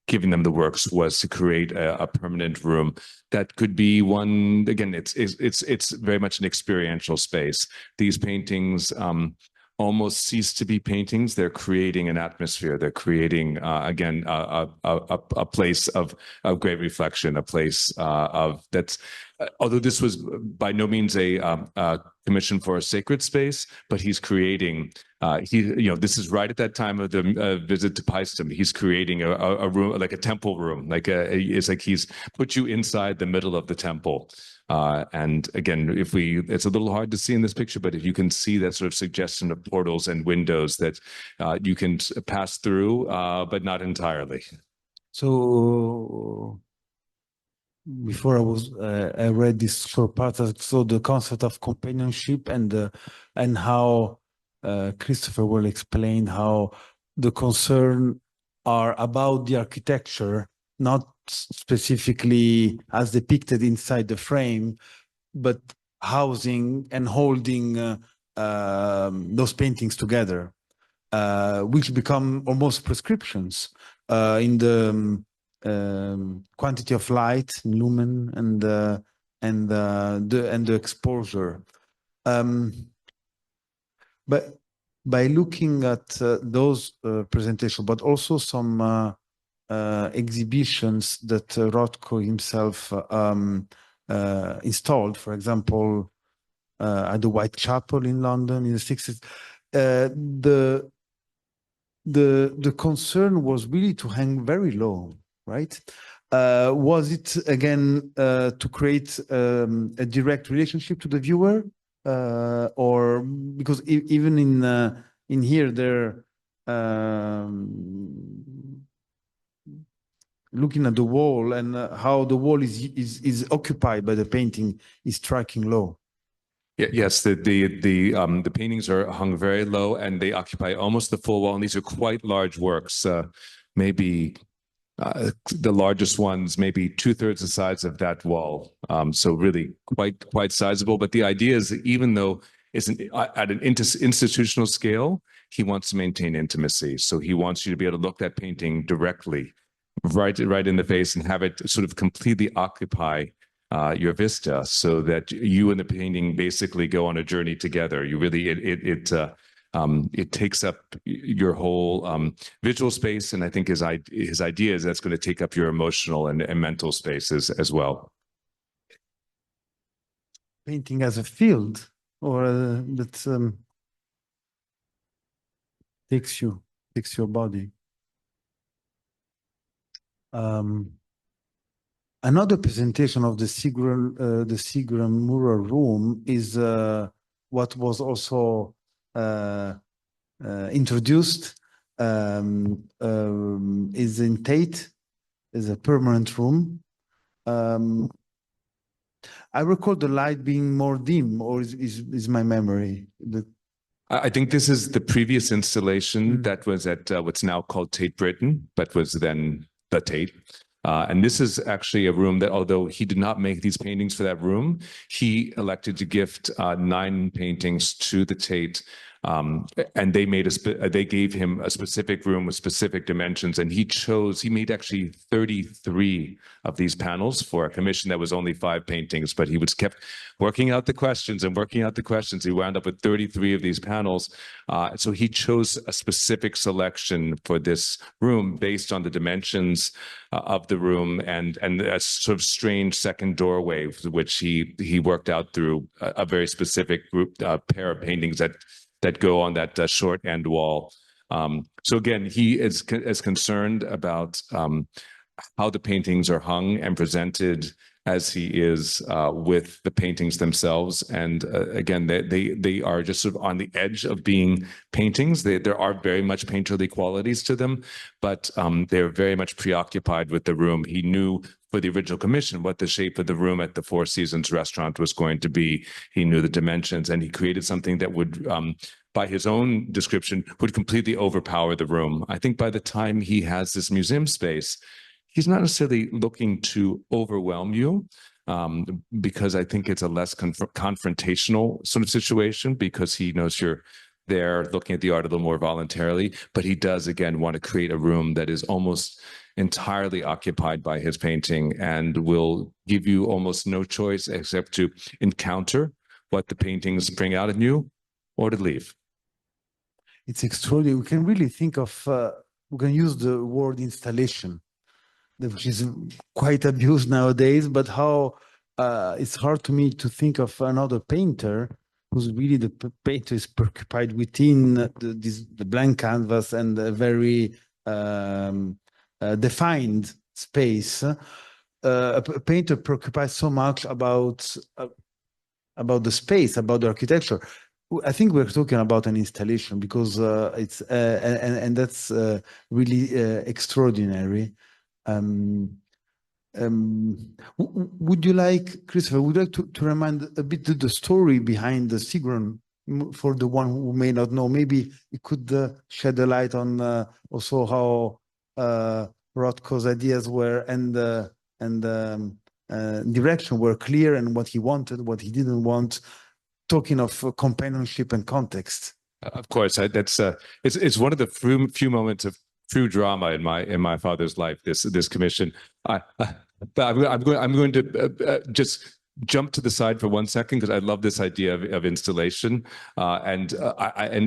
giving them the works, was to create a permanent room that could be one. Again, it's very much an experiential space. These paintings almost cease to be paintings. They're creating an atmosphere. They're creating again a place of great reflection, a place of that's. Although this was by no means a commission for a sacred space, but he's creating. This is right at that time of the visit to Paestum. He's creating a room, like a temple room. It's like he's put you inside the middle of the temple. And again, it's a little hard to see in this picture, but if you can see that sort of suggestion of portals and windows that you can pass through, but not entirely. So before I read this short part, I saw the concept of companionship and how Christopher will explain how the concern are about the architecture, not specifically as depicted inside the frame, but housing and holding those paintings together, which become almost prescriptions in the quantity of light, lumen, and the exposure. But by looking at those presentations, but also some exhibitions that Rothko himself installed, for example, at the White Chapel in London in the 60s, the concern was really to hang very low, right? Was it again to create a direct relationship to the viewer, or because even in here they're looking at the wall and how the wall is occupied by the painting is striking low. Yes, the paintings are hung very low and they occupy almost the full wall. And these are quite large works, maybe the largest ones, maybe 2/3 the size of that wall. So really quite sizable. But the idea is that even though it's at an institutional scale, he wants to maintain intimacy. So he wants you to be able to look that painting directly, right in the face, and have it sort of completely occupy your vista, so that you and the painting basically go on a journey together. You really it takes up your whole visual space, and I think his idea is that's going to take up your emotional and mental spaces as well. Painting as a field, or that's takes your body. Another presentation of the Seagram Mural Room is what was also introduced is in Tate, is a permanent room. I recall the light being more dim, or is my memory? I think this is the previous installation that was at what's now called Tate Britain, but was then the Tate. And this is actually a room that, although he did not make these paintings for that room, he elected to gift 9 paintings to the Tate. And they gave him a specific room with specific dimensions, and he made actually 33 of these panels for a commission that was only 5 paintings, but he kept working out the questions and working out the questions. He wound up with 33 of these panels. So he chose a specific selection for this room based on the dimensions of the room and a sort of strange second doorway, which he worked out through a very specific group pair of paintings that go on that short end wall. So again, he is as concerned about how the paintings are hung and presented as he is with the paintings themselves. And again, they are just sort of on the edge of being paintings. There are very much painterly qualities to them, but they're very much preoccupied with the room. He knew for the original commission what the shape of the room at the Four Seasons restaurant was going to be. He knew the dimensions, and he created something that would, by his own description, would completely overpower the room. I think by the time he has this museum space, he's not necessarily looking to overwhelm you, because I think it's a less confrontational sort of situation, because he knows you're there looking at the art a little more voluntarily. But he does, again, want to create a room that is almost entirely occupied by his painting and will give you almost no choice except to encounter what the paintings bring out in you or to leave. It's extraordinary. We can really think of, we can use the word installation, which is quite abused nowadays, but how it's hard to me to think of another painter who's really the painter is preoccupied within the blank canvas and a very defined space. A painter preoccupies so much about the space, about the architecture. I think we're talking about an installation because it's and that's really extraordinary. Would you like, Christopher, would you like to remind a bit of the story behind the Seagram for the one who may not know? Maybe you could shed a light on also how Rothko's ideas were and direction were clear, and what he wanted, what he didn't want, talking of companionship and context. Of course, it's one of the few moments of true drama in my father's life. This commission. But I'm going to just jump to the side for 1 second, because I love this idea of installation, and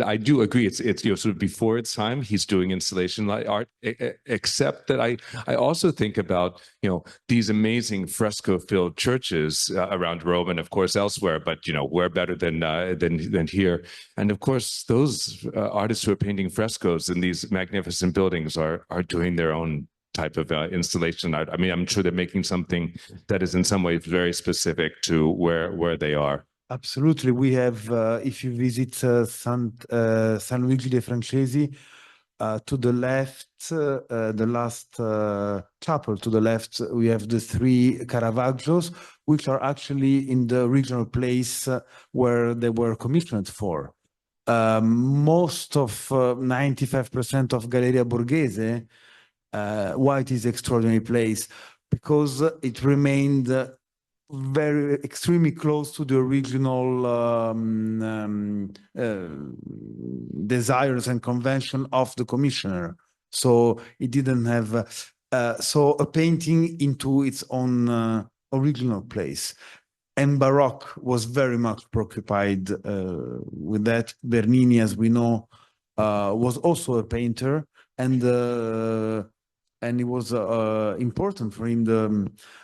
I do agree. It's sort of before its time. He's doing installation art, except that I also think about these amazing fresco-filled churches around Rome and of course elsewhere. But where better than here? And of course, those artists who are painting frescoes in these magnificent buildings are doing their own type of installation art. I mean, I'm sure they're making something that is in some ways very specific to where they are. Absolutely. We have, if you visit San Luigi de Francesi, to the left, the last chapel to the left, we have the 3 Caravaggios, which are actually in the original place where they were commissioned for. Most of 95% of Galleria Borghese, why it is an extraordinary place, because it remained extremely close to the original desires and convention of the commissioner. So it didn't have so a painting into its own original place. And Baroque was very much preoccupied with that. Bernini, as we know, was also a painter, and it was important for him.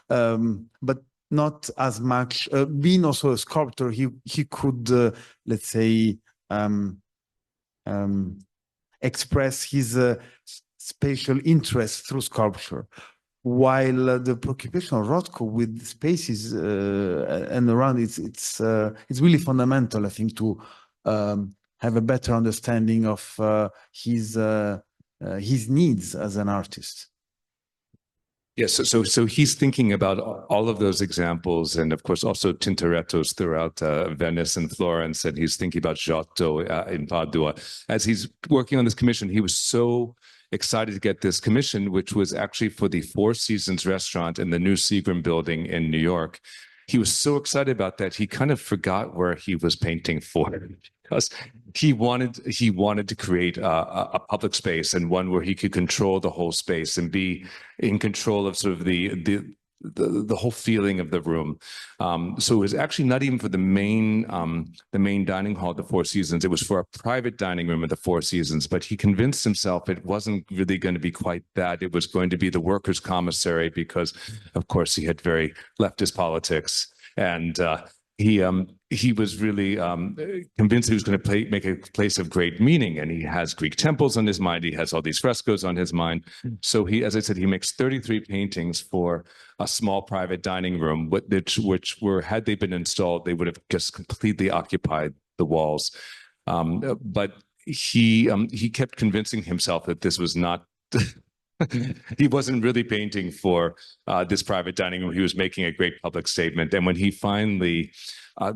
But not as much. Being also a sculptor, he could let's say express his spatial interest through sculpture. While the preoccupation of Rothko with spaces and around it's really fundamental, I think, to have a better understanding of his needs as an artist. Yes, so he's thinking about all of those examples, and of course also Tintorettos throughout Venice and Florence, and he's thinking about Giotto in Padua. As he's working on this commission, he was so excited to get this commission, which was actually for the Four Seasons restaurant in the new Seagram building in New York. He was so excited about that, he kind of forgot where he was painting for, because he wanted to create a public space, and one where he could control the whole space and be in control of sort of the whole feeling of the room. So it was actually not even for the main dining hall at the Four Seasons. It was for a private dining room at the Four Seasons, but he convinced himself it wasn't really going to be quite that. It was going to be the workers' commissary, because of course he had very leftist politics, and he was really convinced he was going to make a place of great meaning, and he has Greek temples on his mind. He has all these frescoes on his mind. So he, as I said, he makes 33 paintings for a small private dining room, which were, had they been installed, they would have just completely occupied the walls. But he kept convincing himself that this was not. He wasn't really painting for this private dining room. He was making a great public statement. And when he finally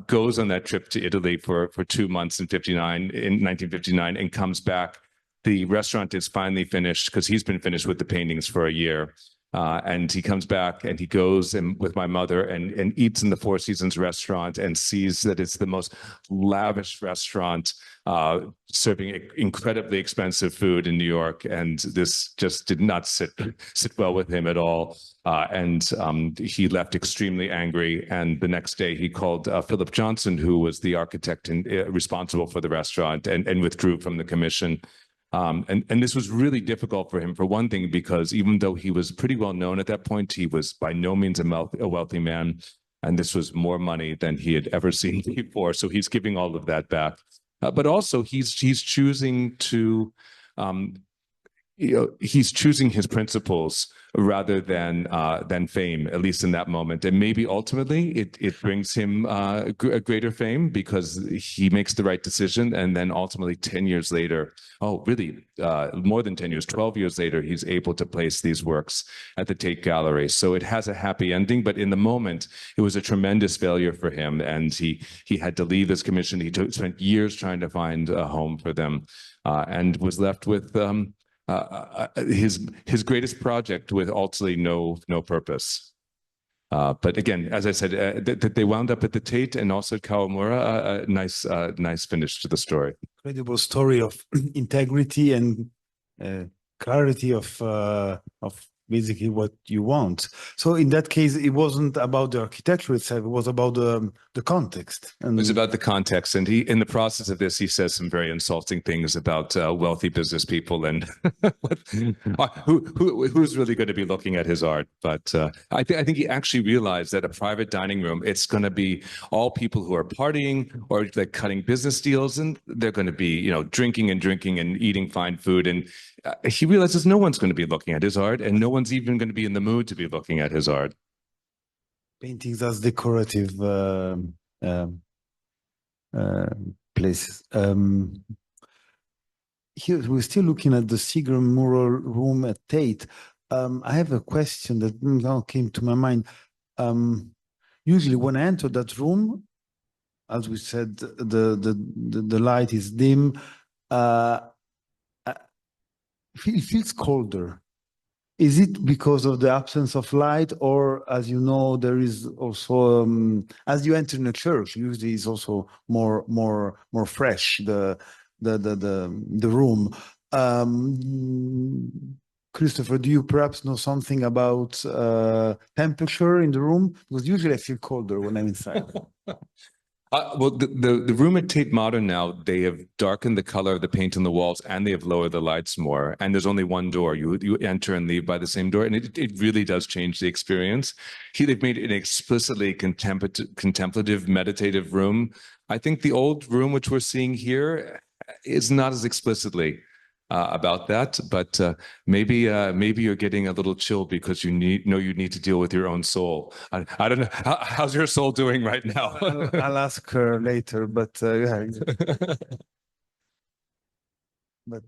goes on that trip to Italy for 2 months in 1959, and comes back, the restaurant is finally finished, because he's been finished with the paintings for a year. And he comes back and he goes with my mother and eats in the Four Seasons restaurant, and sees that it's the most lavish restaurant, serving incredibly expensive food in New York. And this just did not sit well with him at all. And he left extremely angry. And the next day he called Philip Johnson, who was the architect responsible for the restaurant, and withdrew from the commission. And this was really difficult for him, for one thing, because even though he was pretty well known at that point, he was by no means a wealthy man, and this was more money than he had ever seen before. So he's giving all of that back, but also he's choosing to, he's choosing his principles rather than fame, at least in that moment. And maybe ultimately it brings him a greater fame, because he makes the right decision. And then ultimately 10 years later, more than 10 years, 12 years later, he's able to place these works at the Tate Gallery. So it has a happy ending, but in the moment, it was a tremendous failure for him. And he had to leave this commission. He spent years trying to find a home for them, and was left with his greatest project with ultimately no purpose. But again, as I said, they wound up at the Tate and also at Kawamura. Nice finish to the story. Incredible story of integrity and clarity of basically what you want. So in that case, it wasn't about the architecture itself; it was about the context. And it was about the context, and he, in the process of this, he says some very insulting things about wealthy business people and who's really going to be looking at his art. But I think he actually realized that a private dining room, it's going to be all people who are partying or like cutting business deals, and they're going to be drinking and eating fine food. And he realizes no one's going to be looking at his art, and no one's even going to be in the mood to be looking at his art. Paintings as decorative places. Here we're still looking at the Seagram mural room at Tate. I have a question that now came to my mind. Usually, when I enter that room, as we said, the light is dim. It feels colder. Is it because of the absence of light, or, as you know, there is also as you enter in a church, usually it's also more fresh the room. Christopher, do you perhaps know something about temperature in the room? Because usually I feel colder when I'm inside. Well, the room at Tate Modern now, they have darkened the color of the paint on the walls, and they have lowered the lights more. And there's only one door. You enter and leave by the same door, and it really does change the experience. They've made it an explicitly contemplative, meditative room. I think the old room, which we're seeing here, is not as explicitly about that, but maybe you're getting a little chill because you need to deal with your own soul. I don't know. How's your soul doing right now? I'll ask her later, but yeah, but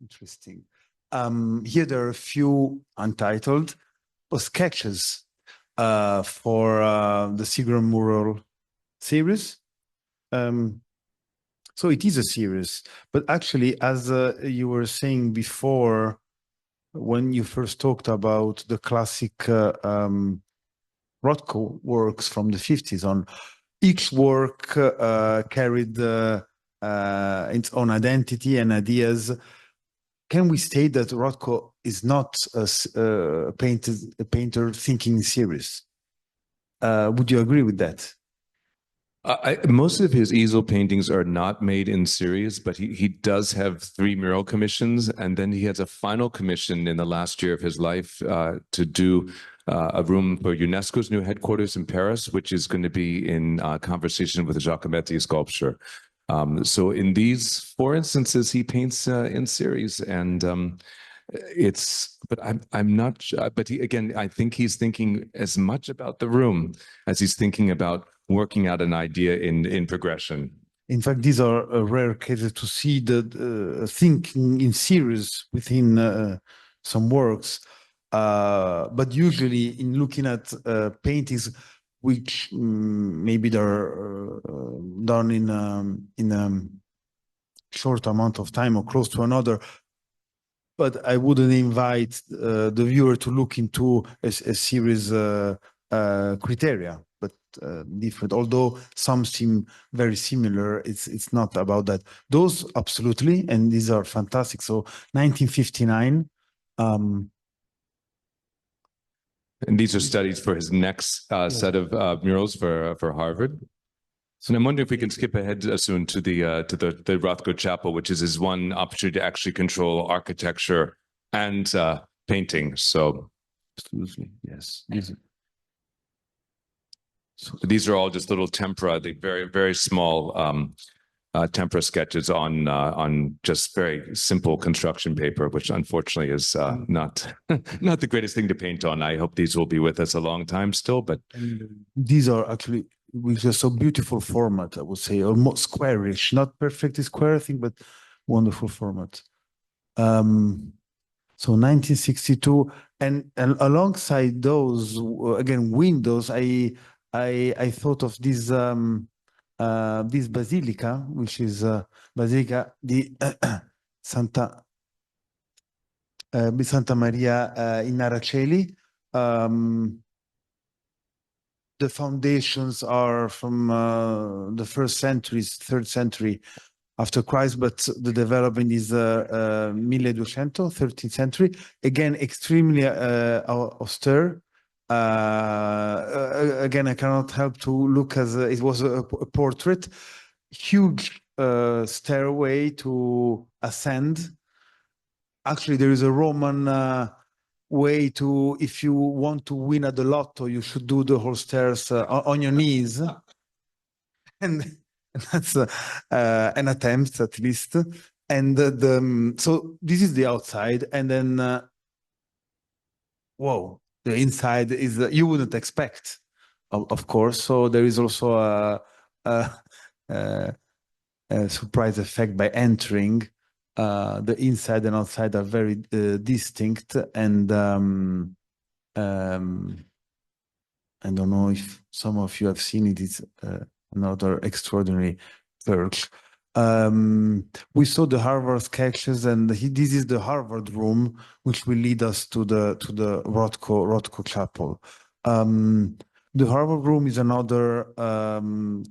interesting. Here there are a few untitled sketches for the Seagram Mural series. So it is a series, but actually, as you were saying before, when you first talked about the classic Rothko works from the 50s on, each work carried its own identity and ideas. Can we state that Rothko is not a painter thinking in series? Would you agree with that? Most of his easel paintings are not made in series, but he does have 3 mural commissions, and then he has a final commission in the last year of his life to do a room for UNESCO's new headquarters in Paris, which is going to be in conversation with the Giacometti sculpture. So in these 4 instances, he paints in series, and but I'm not sure. But again, I think he's thinking as much about the room as he's thinking about working out an idea in progression. In fact, these are rare cases to see the thinking in series within some works. But usually in looking at paintings, which maybe they're done in a short amount of time or close to another, but I wouldn't invite the viewer to look into a series criteria, but different. Although some seem very similar, it's not about that. Those absolutely, and these are fantastic. So 1959. And these are studies for his next set of murals for Harvard. So I'm wondering if we can skip ahead soon to the Rothko Chapel, which is his one opportunity to actually control architecture and painting. So Absolutely, yes. So these are all just little tempera, the very small tempera sketches on just very simple construction paper, which unfortunately is not the greatest thing to paint on. I hope these will be with us a long time still, but these are actually with just a beautiful format, I would say, almost squarish, not perfectly square, I think, but wonderful format. So 1962, and alongside those, again, windows, I thought of this this basilica, which is Basilica di Santa Maria in Araceli. The foundations are from the 1st century, 3rd century after Christ, but the development is 1200, 13th century. Again, extremely austere. Again, I cannot help to look as it was a portrait. Huge stairway to ascend. Actually, there is a Roman way to, if you want to win at the lotto, you should do the whole stairs on your knees. And that's an attempt, at least. And so this is the outside, and then whoa, the inside is you wouldn't expect, of course. So there is also a surprise effect by entering. The inside and outside are very distinct, and I don't know if some of you have seen it. It's another extraordinary work. We saw the Harvard sketches, and this is the Harvard room, which will lead us to the Rothko Chapel. The Harvard room is another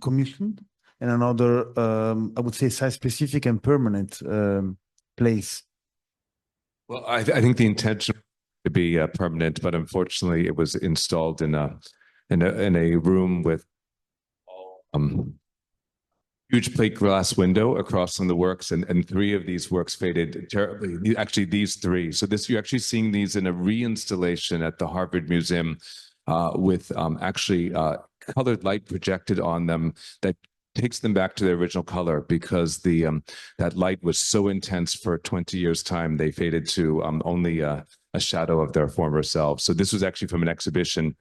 commission and another, I would say, site-specific and permanent place. Well, I think the intention to be permanent, but unfortunately, it was installed in a room with huge plate glass window across from the works, and 3 of these works faded terribly. Actually, these 3. So you're actually seeing these in a reinstallation at the Harvard Museum with actually colored light projected on them that takes them back to their original color because that light was so intense for 20 years time, they faded to only a shadow of their former selves. So this was actually from an exhibition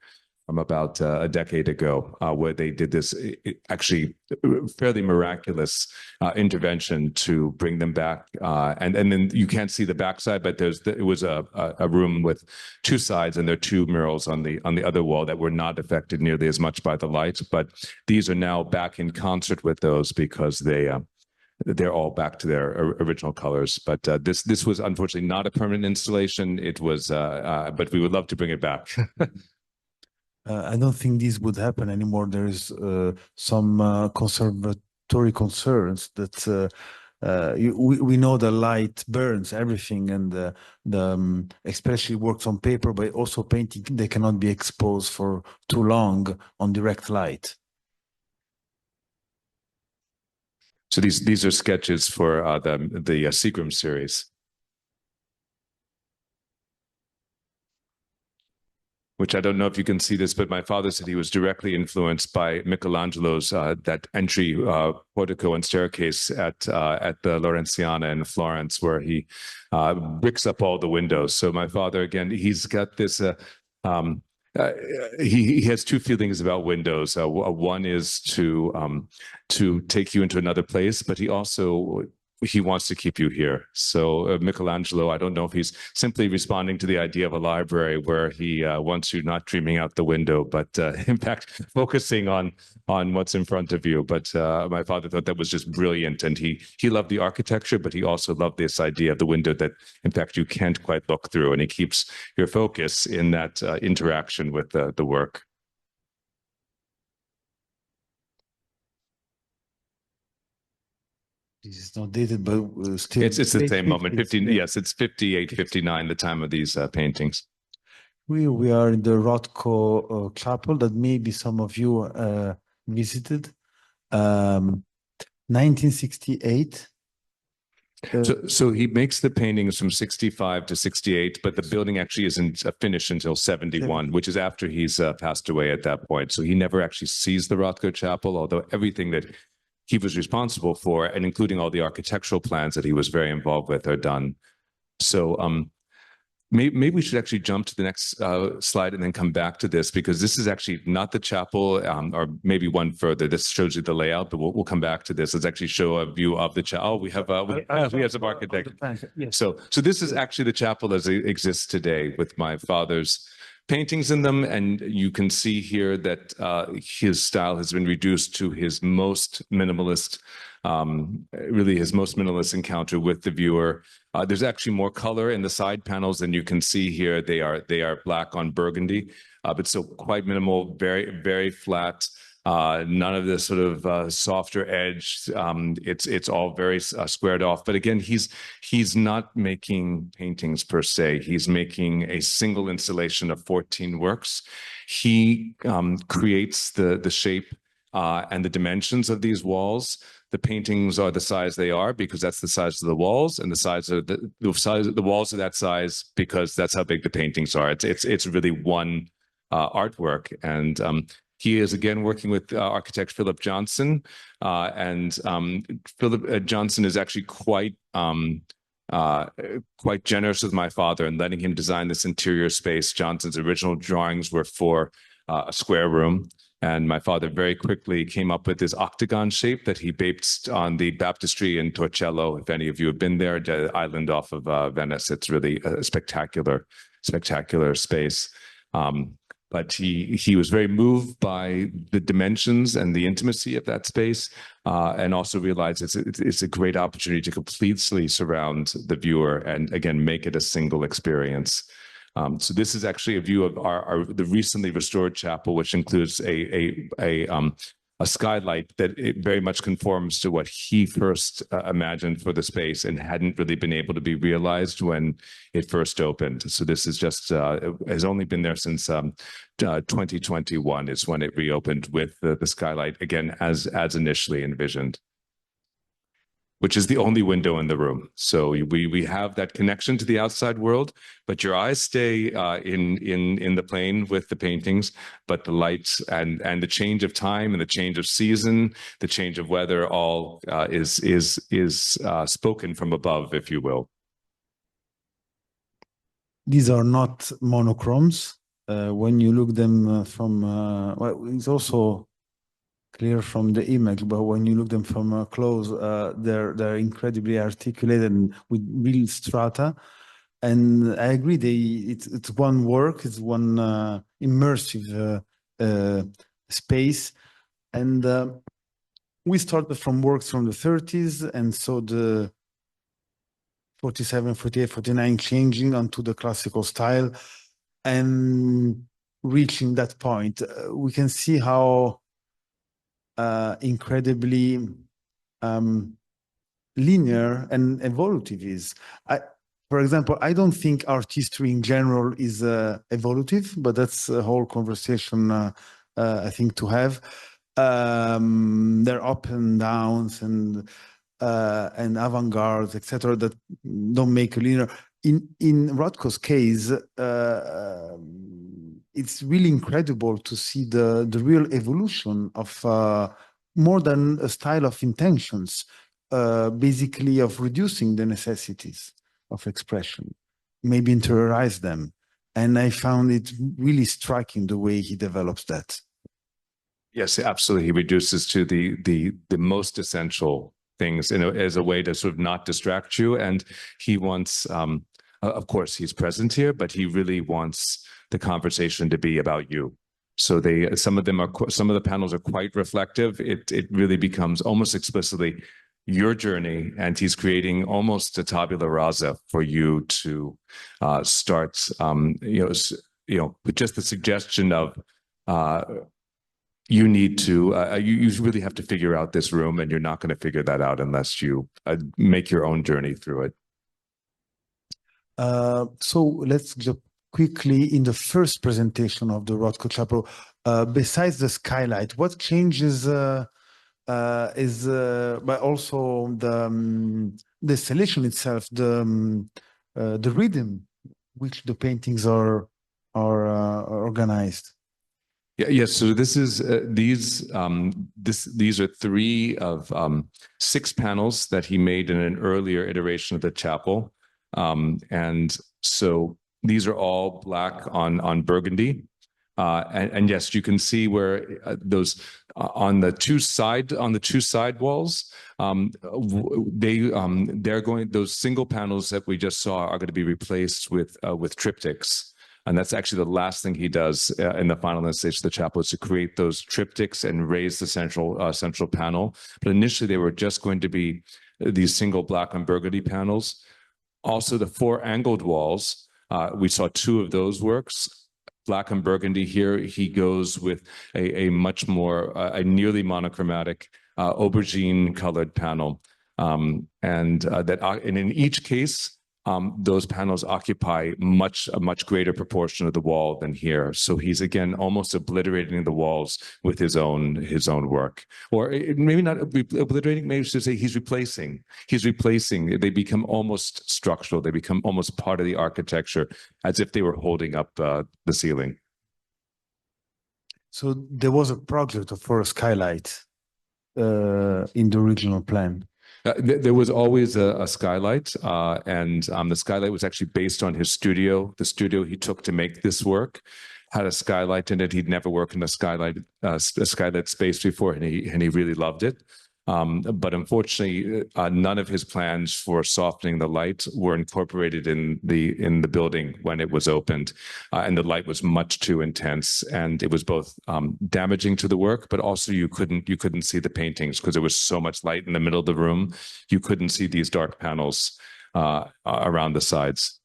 from about a decade ago, where they did this actually fairly miraculous intervention to bring them back. And then you can't see the backside, but it was a room with two sides, and there are two murals on the other wall that were not affected nearly as much by the light. But these are now back in concert with those because they're all back to their original colors. But this was unfortunately not a permanent installation. It was, but we would love to bring it back. I don't think this would happen anymore. There is some conservatory concerns that we know the light burns everything, and especially works on paper, but also painting, they cannot be exposed for too long on direct light. So these are sketches for the Seagram series, which I don't know if you can see this, but my father said he was directly influenced by Michelangelo's that entry portico and staircase at the Laurentiana in Florence, where he bricks up all the windows. So my father, again, he's got this. He has two feelings about windows. One is to take you into another place, but he wants to keep you here. So Michelangelo, I don't know if he's simply responding to the idea of a library where he wants you not dreaming out the window, but in fact, focusing on what's in front of you. But my father thought that was just brilliant. And he loved the architecture, but he also loved this idea of the window that, in fact, you can't quite look through. And he keeps your focus in that interaction with the work. This is not dated, but still. It's the same moment. 15, yes, it's 58, 59, the time of these paintings. We are in the Rothko Chapel that maybe some of you visited. 1968. So he makes the paintings from 65 to 68, but the building actually isn't finished until 71, which is after he's passed away at that point. So he never actually sees the Rothko Chapel, although everything that he was responsible for, and including all the architectural plans that he was very involved with, are done. So maybe we should actually jump to the next slide and then come back to this, because this is actually not the chapel, or maybe one further. This shows you the layout, but we'll come back to this. Let's actually show a view of the chapel. Oh, we have some architect. Yes. So this is actually the chapel as it exists today, with my father's paintings in them, and you can see here that his style has been reduced to his most minimalist, his most minimalist encounter with the viewer. There's actually more color in the side panels than you can see here. They are black on burgundy, but still quite minimal, very, very flat. None of this sort of softer edge. It's all very squared off. But again, he's not making paintings per se. He's making a single installation of 14 works. He creates the shape and the dimensions of these walls. The paintings are the size they are because that's the size of the walls, and the size of the walls are that size because that's how big the paintings are. It's really one artwork. And he is again working with architect Philip Johnson, and Philip Johnson is actually quite generous with my father and letting him design this interior space. Johnson's original drawings were for a square room, and my father very quickly came up with this octagon shape that he based on the baptistry in Torcello. If any of you have been there, the island off of Venice, it's really a spectacular space. But he was very moved by the dimensions and the intimacy of that space, and also realized it's a great opportunity to completely surround the viewer and again make it a single experience. So this is actually a view of the recently restored chapel, which includes a skylight that it very much conforms to what he first imagined for the space and hadn't really been able to be realized when it first opened. So this is just has only been there since 2021 is when it reopened with the skylight again as initially envisioned. which is the only window in the room. So we have that connection to the outside world, but your eyes stay in the plane with the paintings, but the lights and the change of time and the change of season, the change of weather, all is spoken from above, if you will. These are not monochromes. When you look them from, well, it's also clear from the image, but when you look them from close, they're incredibly articulated and with real strata. And I agree, it's one work, it's one immersive space. And we started from works from the 30s, and so the 47, 48, 49 changing onto the classical style and reaching that point. We can see how incredibly linear and evolutive is. For example, I don't think art history in general is evolutive, but that's a whole conversation I think to have. There are up and downs and avant-garde, etc., that don't make a linear. In Rothko's case, it's really incredible to see the real evolution of more than a style of intentions, basically of reducing the necessities of expression, maybe interiorize them. And I found it really striking the way he develops that. Yes, absolutely. He reduces to the most essential things as a way to sort of not distract you. And he wants, of course, he's present here, but he really wants the conversation to be about you. So some of the panels are quite reflective. It really becomes almost explicitly your journey, and he's creating almost a tabula rasa for you to start. With just the suggestion of. You need to, you really have to figure out this room, and you're not going to figure that out unless you make your own journey through it. So let's just quickly, in the first presentation of the Rothko Chapel, besides the skylight, what changes but also the installation itself, the rhythm which the paintings are organized. Yes. So this is these are 3 of 6 panels that he made in an earlier iteration of the chapel, and so these are all black on burgundy, and yes, you can see where those on the two side walls, they're going. Those single panels that we just saw are going to be replaced with triptychs. And that's actually the last thing he does in the final installation of the chapel, is to create those triptychs and raise the central panel. But initially, they were just going to be these single black and burgundy panels. Also, the 4 angled walls, we saw 2 of those works. Black and burgundy here, he goes with a much more, a nearly monochromatic aubergine colored panel. And in each case, those panels occupy a much greater proportion of the wall than here. So he's again almost obliterating the walls with his own work, or maybe not obliterating. Maybe I should say he's replacing. They become almost structural. They become almost part of the architecture, as if they were holding up the ceiling. So there was a project for a skylight in the original plan. There was always a skylight, and the skylight was actually based on his studio. The studio he took to make this work had a skylight in it. He'd never worked in a skylight space before, and he really loved it. But unfortunately, none of his plans for softening the light were incorporated in the building when it was opened, and the light was much too intense, and it was both damaging to the work, but also you couldn't see the paintings because there was so much light in the middle of the room. You couldn't see these dark panels around the sides.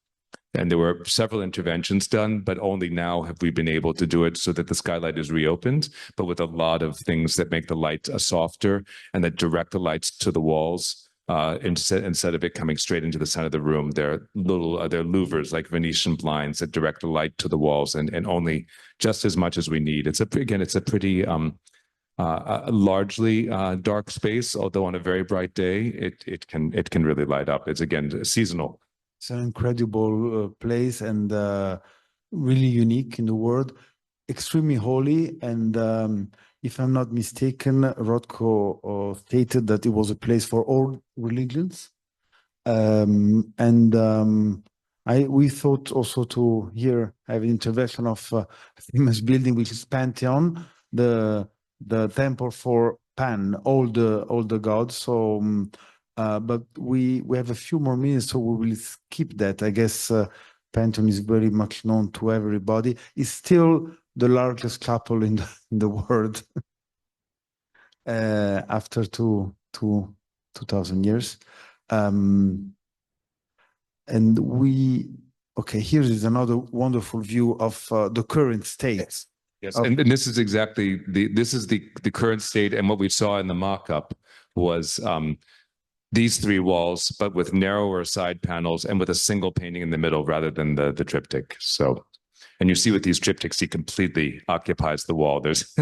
And there were several interventions done, but only now have we been able to do it so that the skylight is reopened, but with a lot of things that make the light softer and that direct the lights to the walls instead of it coming straight into the center of the room. They're louvers, like Venetian blinds, that direct the light to the walls, and only just as much as we need. It's a pretty a largely dark space, although on a very bright day, it can really light up. It's again seasonal. It's an incredible place and really unique in the world, extremely holy. And if I'm not mistaken, Rothko stated that it was a place for all religions. We thought also to here have an intervention of a famous building which is Pantheon, the temple for Pan, all the gods. So, but we have a few more minutes, so we will skip that. I guess Pantheon is very much known to everybody. It's still the largest chapel in the world after 2,000 years. And here is another wonderful view of the current state. Yes, and this is exactly the current state, and what we saw in the mock-up was these three walls, but with narrower side panels and with a single painting in the middle rather than the triptych. So, and you see with these triptychs, he completely occupies the wall. There's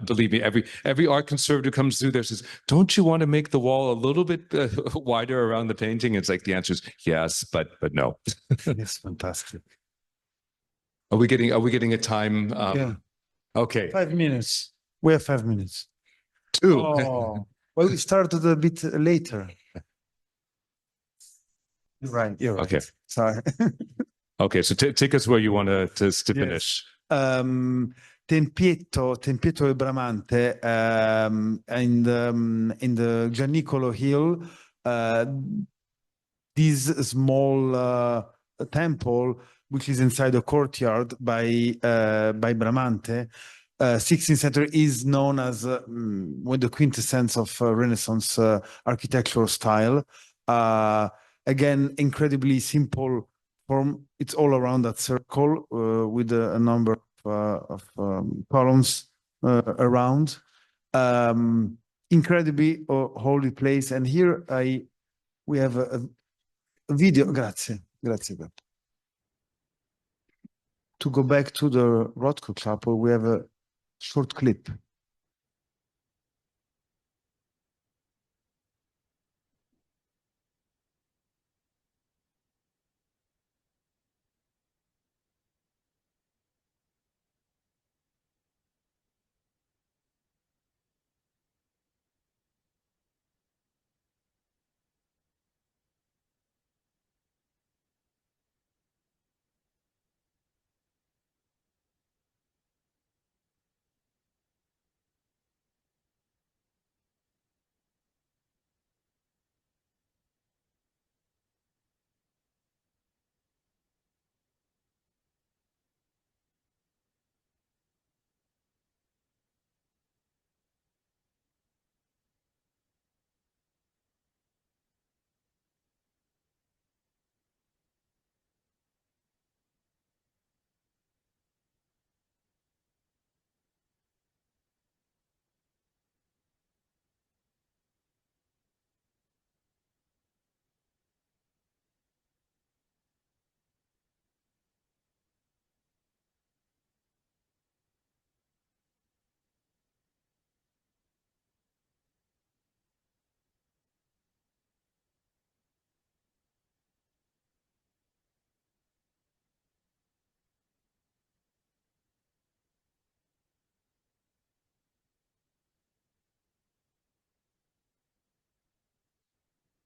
believe me, every art conservative comes through there says, "Don't you want to make the wall a little bit wider around the painting?" It's like the answer is yes, but no. It's fantastic. Are we getting a time? Yeah. Okay. 5 minutes. We have 5 minutes. 2. Oh, well, we started a bit later. You're right. You're right. Okay. Sorry. Okay, so take us where you want to finish. Tempietto e Bramante in the Gianicolo Hill. This small temple, which is inside the courtyard by Bramante, 16th century, is known as with the quintessence of Renaissance architectural style. Again, incredibly simple form. It's all around that circle with a number of columns around. Incredibly holy place. And here we have a video. Grazie. To go back to the Rothko Chapel, we have a short clip.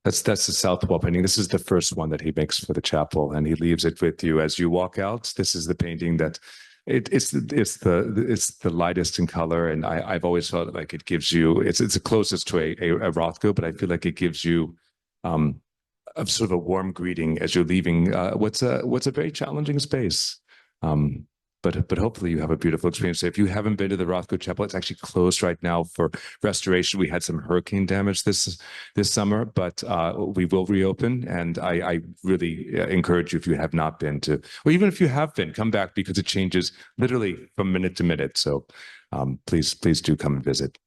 That's the south wall painting. This is the first one that he makes for the chapel, and he leaves it with you as you walk out. This is the painting that it's the lightest in color, and I've always felt like it gives you it's the closest to a Rothko, but I feel like it gives you a sort of a warm greeting as you're leaving what's a very challenging space. But hopefully you have a beautiful experience. If you haven't been to the Rothko Chapel, it's actually closed right now for restoration. We had some hurricane damage this summer, but we will reopen. And I really encourage you, if you have not been to, or even if you have been, come back, because it changes literally from minute to minute. So please do come and visit.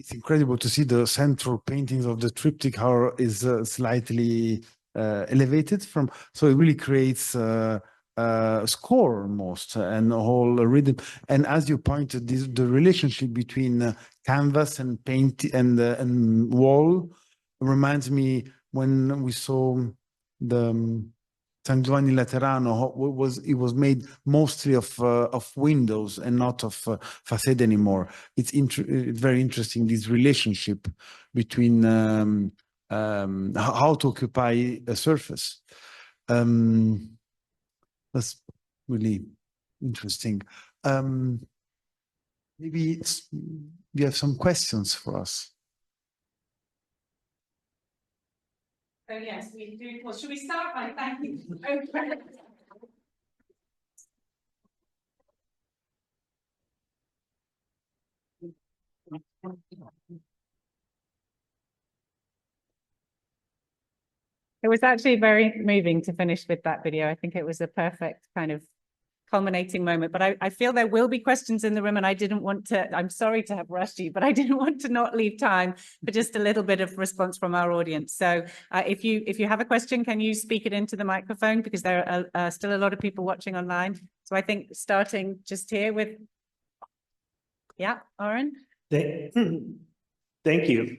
It's incredible to see the central paintings of the triptych, how is slightly elevated from, so it really creates score almost and a whole rhythm. And as you pointed, the relationship between canvas and paint and wall reminds me when we saw the San Giovanni Laterano. It was made mostly of windows and not of facade anymore. It's very interesting, this relationship between how to occupy a surface. That's really interesting. Maybe you have some questions for us. So yes, we do. Well, should we start by thanking It was actually very moving to finish with that video. I think it was a perfect kind of culminating moment, but I feel there will be questions in the room, and I didn't want to, I'm sorry to have rushed you, but I didn't want to not leave time for just a little bit of response from our audience. So if you have a question, can you speak it into the microphone, because there are still a lot of people watching online. So I think starting just here with, yeah, Aaron. Thank you.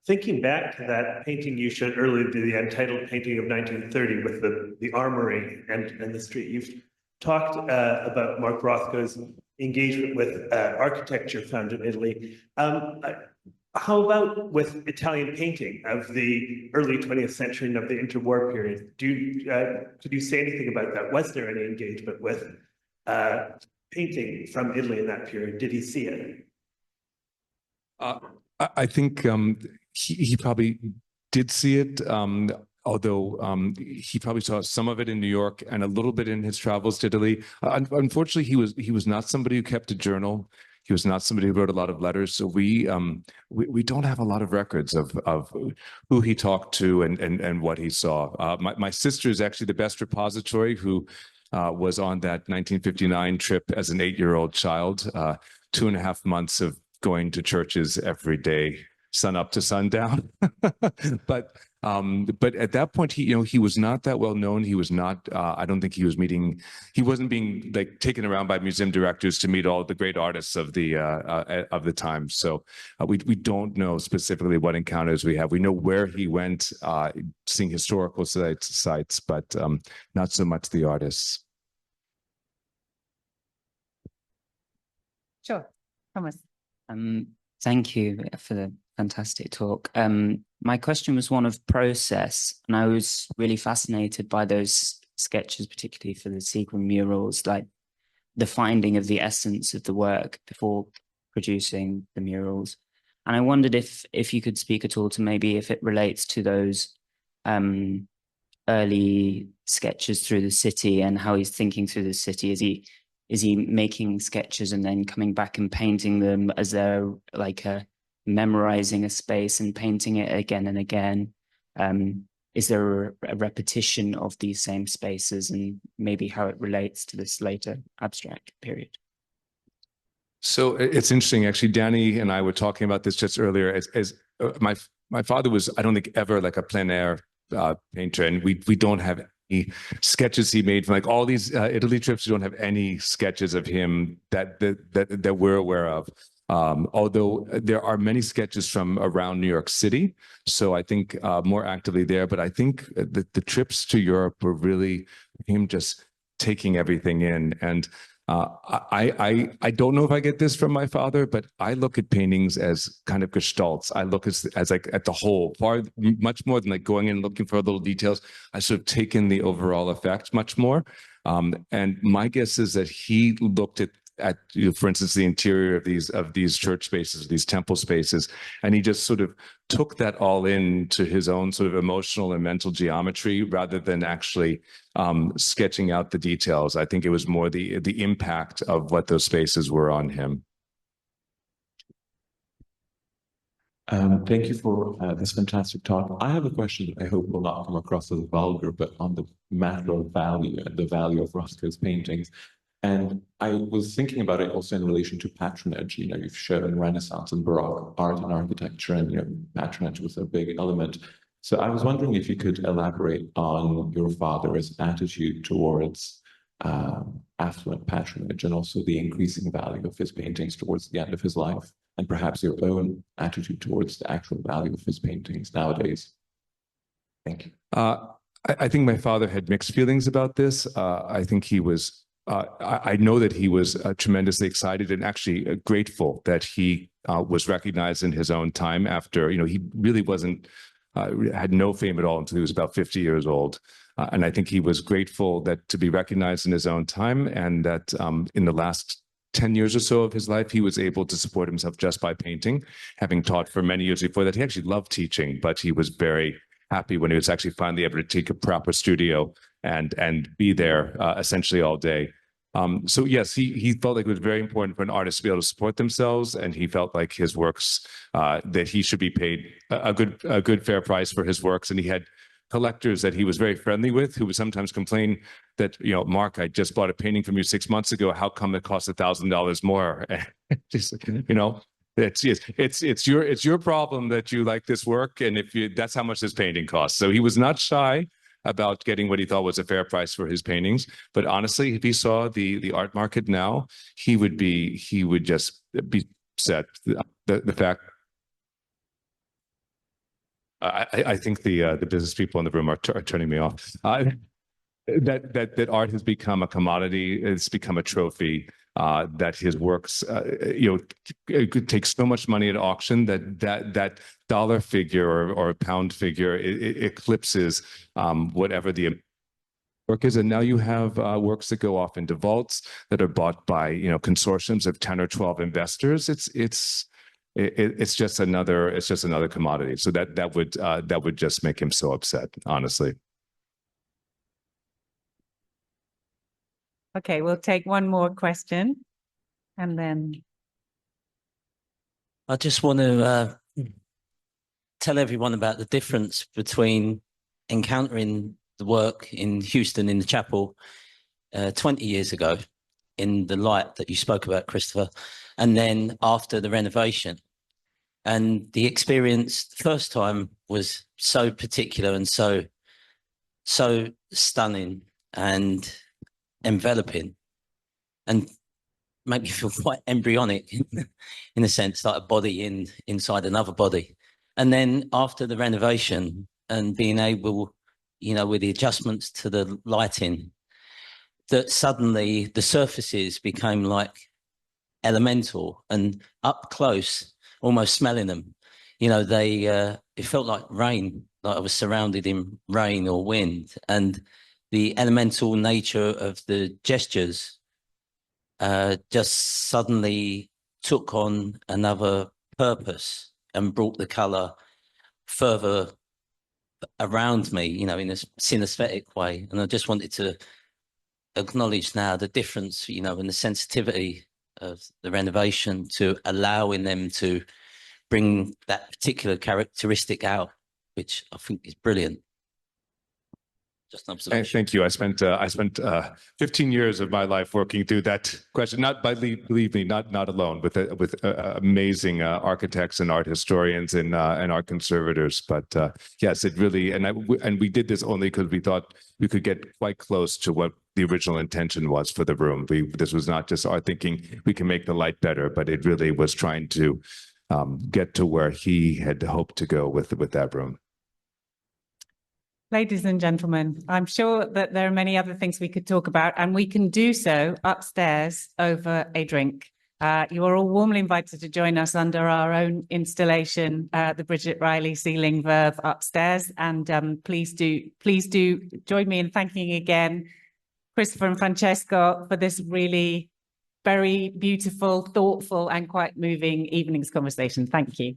Thinking back to that painting you showed earlier, the untitled painting of 1930 with the armory and the street, you've talked about Mark Rothko's engagement with architecture found in Italy. How about with Italian painting of the early 20th century and of the interwar period? Could you say anything about that? Was there any engagement with painting from Italy in that period? Did he see it? I think he probably did see it, although he probably saw some of it in New York and a little bit in his travels to Italy. Unfortunately, he was not somebody who kept a journal. He was not somebody who wrote a lot of letters. So we don't have a lot of records of who he talked to and what he saw. My sister is actually the best repository, who was on that 1959 trip as an 8-year-old child, 2.5 months of going to churches every day, sun up to sundown. But at that point, he was not that well known. He was not, I don't think he wasn't being like taken around by museum directors to meet all the great artists of the time. So we don't know specifically what encounters we have. We know where he went, seeing historical sites, but not so much the artists. Sure, Thomas. Thank you for the fantastic talk. My question was one of process, and I was really fascinated by those sketches, particularly for the Seagram murals, like the finding of the essence of the work before producing the murals. And I wondered if you could speak at all to maybe if it relates to those early sketches through the city and how he's thinking through the city. Is he making sketches and then coming back and painting them as they're like memorizing a space and painting it again and again? Is there a repetition of these same spaces, and maybe how it relates to this later abstract period? So it's interesting, actually. Danny and I were talking about this just earlier. As my father was, I don't think, ever like a plein air painter, and we don't have sketches he made from like all these Italy trips. We don't have any sketches of him that we're aware of. Although there are many sketches from around New York City, so I think more actively there. But I think the trips to Europe were really him just taking everything in. And I don't know if I get this from my father, but I look at paintings as kind of gestalts. I look as like at the whole, much more than like going in and looking for little details. I sort of take in the overall effect much more. And my guess is that he looked at for instance, the interior of these church spaces, these temple spaces, and he just sort of took that all into his own sort of emotional and mental geometry rather than actually sketching out the details. I think it was more the impact of what those spaces were on him. Thank you for this fantastic talk. I have a question that I hope will not come across as vulgar, but on the matter of value and the value of Rothko's paintings. And I was thinking about it also in relation to patronage. You know, you've shown Renaissance and Baroque art and architecture, and patronage was a big element. So I was wondering if you could elaborate on your father's attitude towards affluent patronage and also the increasing value of his paintings towards the end of his life, and perhaps your own attitude towards the actual value of his paintings nowadays. Thank you. I think my father had mixed feelings about this. I think he was, I know that he was tremendously excited and actually grateful that he was recognized in his own time after, he really wasn't, had no fame at all until he was about 50 years old. And I think he was grateful that to be recognized in his own time, and that in the last 10 years or so of his life, he was able to support himself just by painting, having taught for many years before that. He actually loved teaching, but he was very happy when he was actually finally able to take a proper studio and be there essentially all day. So yes, he felt like it was very important for an artist to be able to support themselves, and he felt like his works, that he should be paid a good fair price for his works. And he had collectors that he was very friendly with, who would sometimes complain that, Mark, I just bought a painting from you 6 months ago. How come it costs $1,000 more? Just, it's your problem that you like this work, and that's how much this painting costs. So he was not shy about getting what he thought was a fair price for his paintings. But honestly, if he saw the art market now, he would just be upset. The fact, I think the business people in the room are turning me off. That art has become a commodity. It's become a trophy. That his works, it could take so much money at auction that dollar figure or pound figure it eclipses whatever the work is. And now you have works that go off into vaults that are bought by consortiums of 10 or 12 investors. It's just another commodity. So that would just make him so upset, honestly. Okay, we'll take one more question and then. I just want to tell everyone about the difference between encountering the work in Houston in the chapel 20 years ago in the light that you spoke about, Christopher, and then after the renovation. And the experience the first time was so particular and so stunning and enveloping, and make me feel quite embryonic in a sense, like a body inside another body. And then after the renovation and being able, with the adjustments to the lighting, that suddenly the surfaces became like elemental and up close, almost smelling them. It felt like rain, like I was surrounded in rain or wind, and the elemental nature of the gestures just suddenly took on another purpose and brought the color further around me, in a synesthetic way. And I just wanted to acknowledge now the difference, and the sensitivity of the renovation to allowing them to bring that particular characteristic out, which I think is brilliant. Just an observation. Thank you. I spent 15 years of my life working through that question. Not by, believe me, not alone, with amazing architects and art historians and art conservators. But yes, it really, and we did this only because we thought we could get quite close to what the original intention was for the room. This was not just our thinking we can make the light better, but it really was trying to get to where he had hoped to go with that room. Ladies and gentlemen, I'm sure that there are many other things we could talk about, and we can do so upstairs over a drink. You are all warmly invited to join us under our own installation, the Bridget Riley Ceiling Verve upstairs. And please do join me in thanking again Christopher and Francesco for this really very beautiful, thoughtful, and quite moving evening's conversation. Thank you.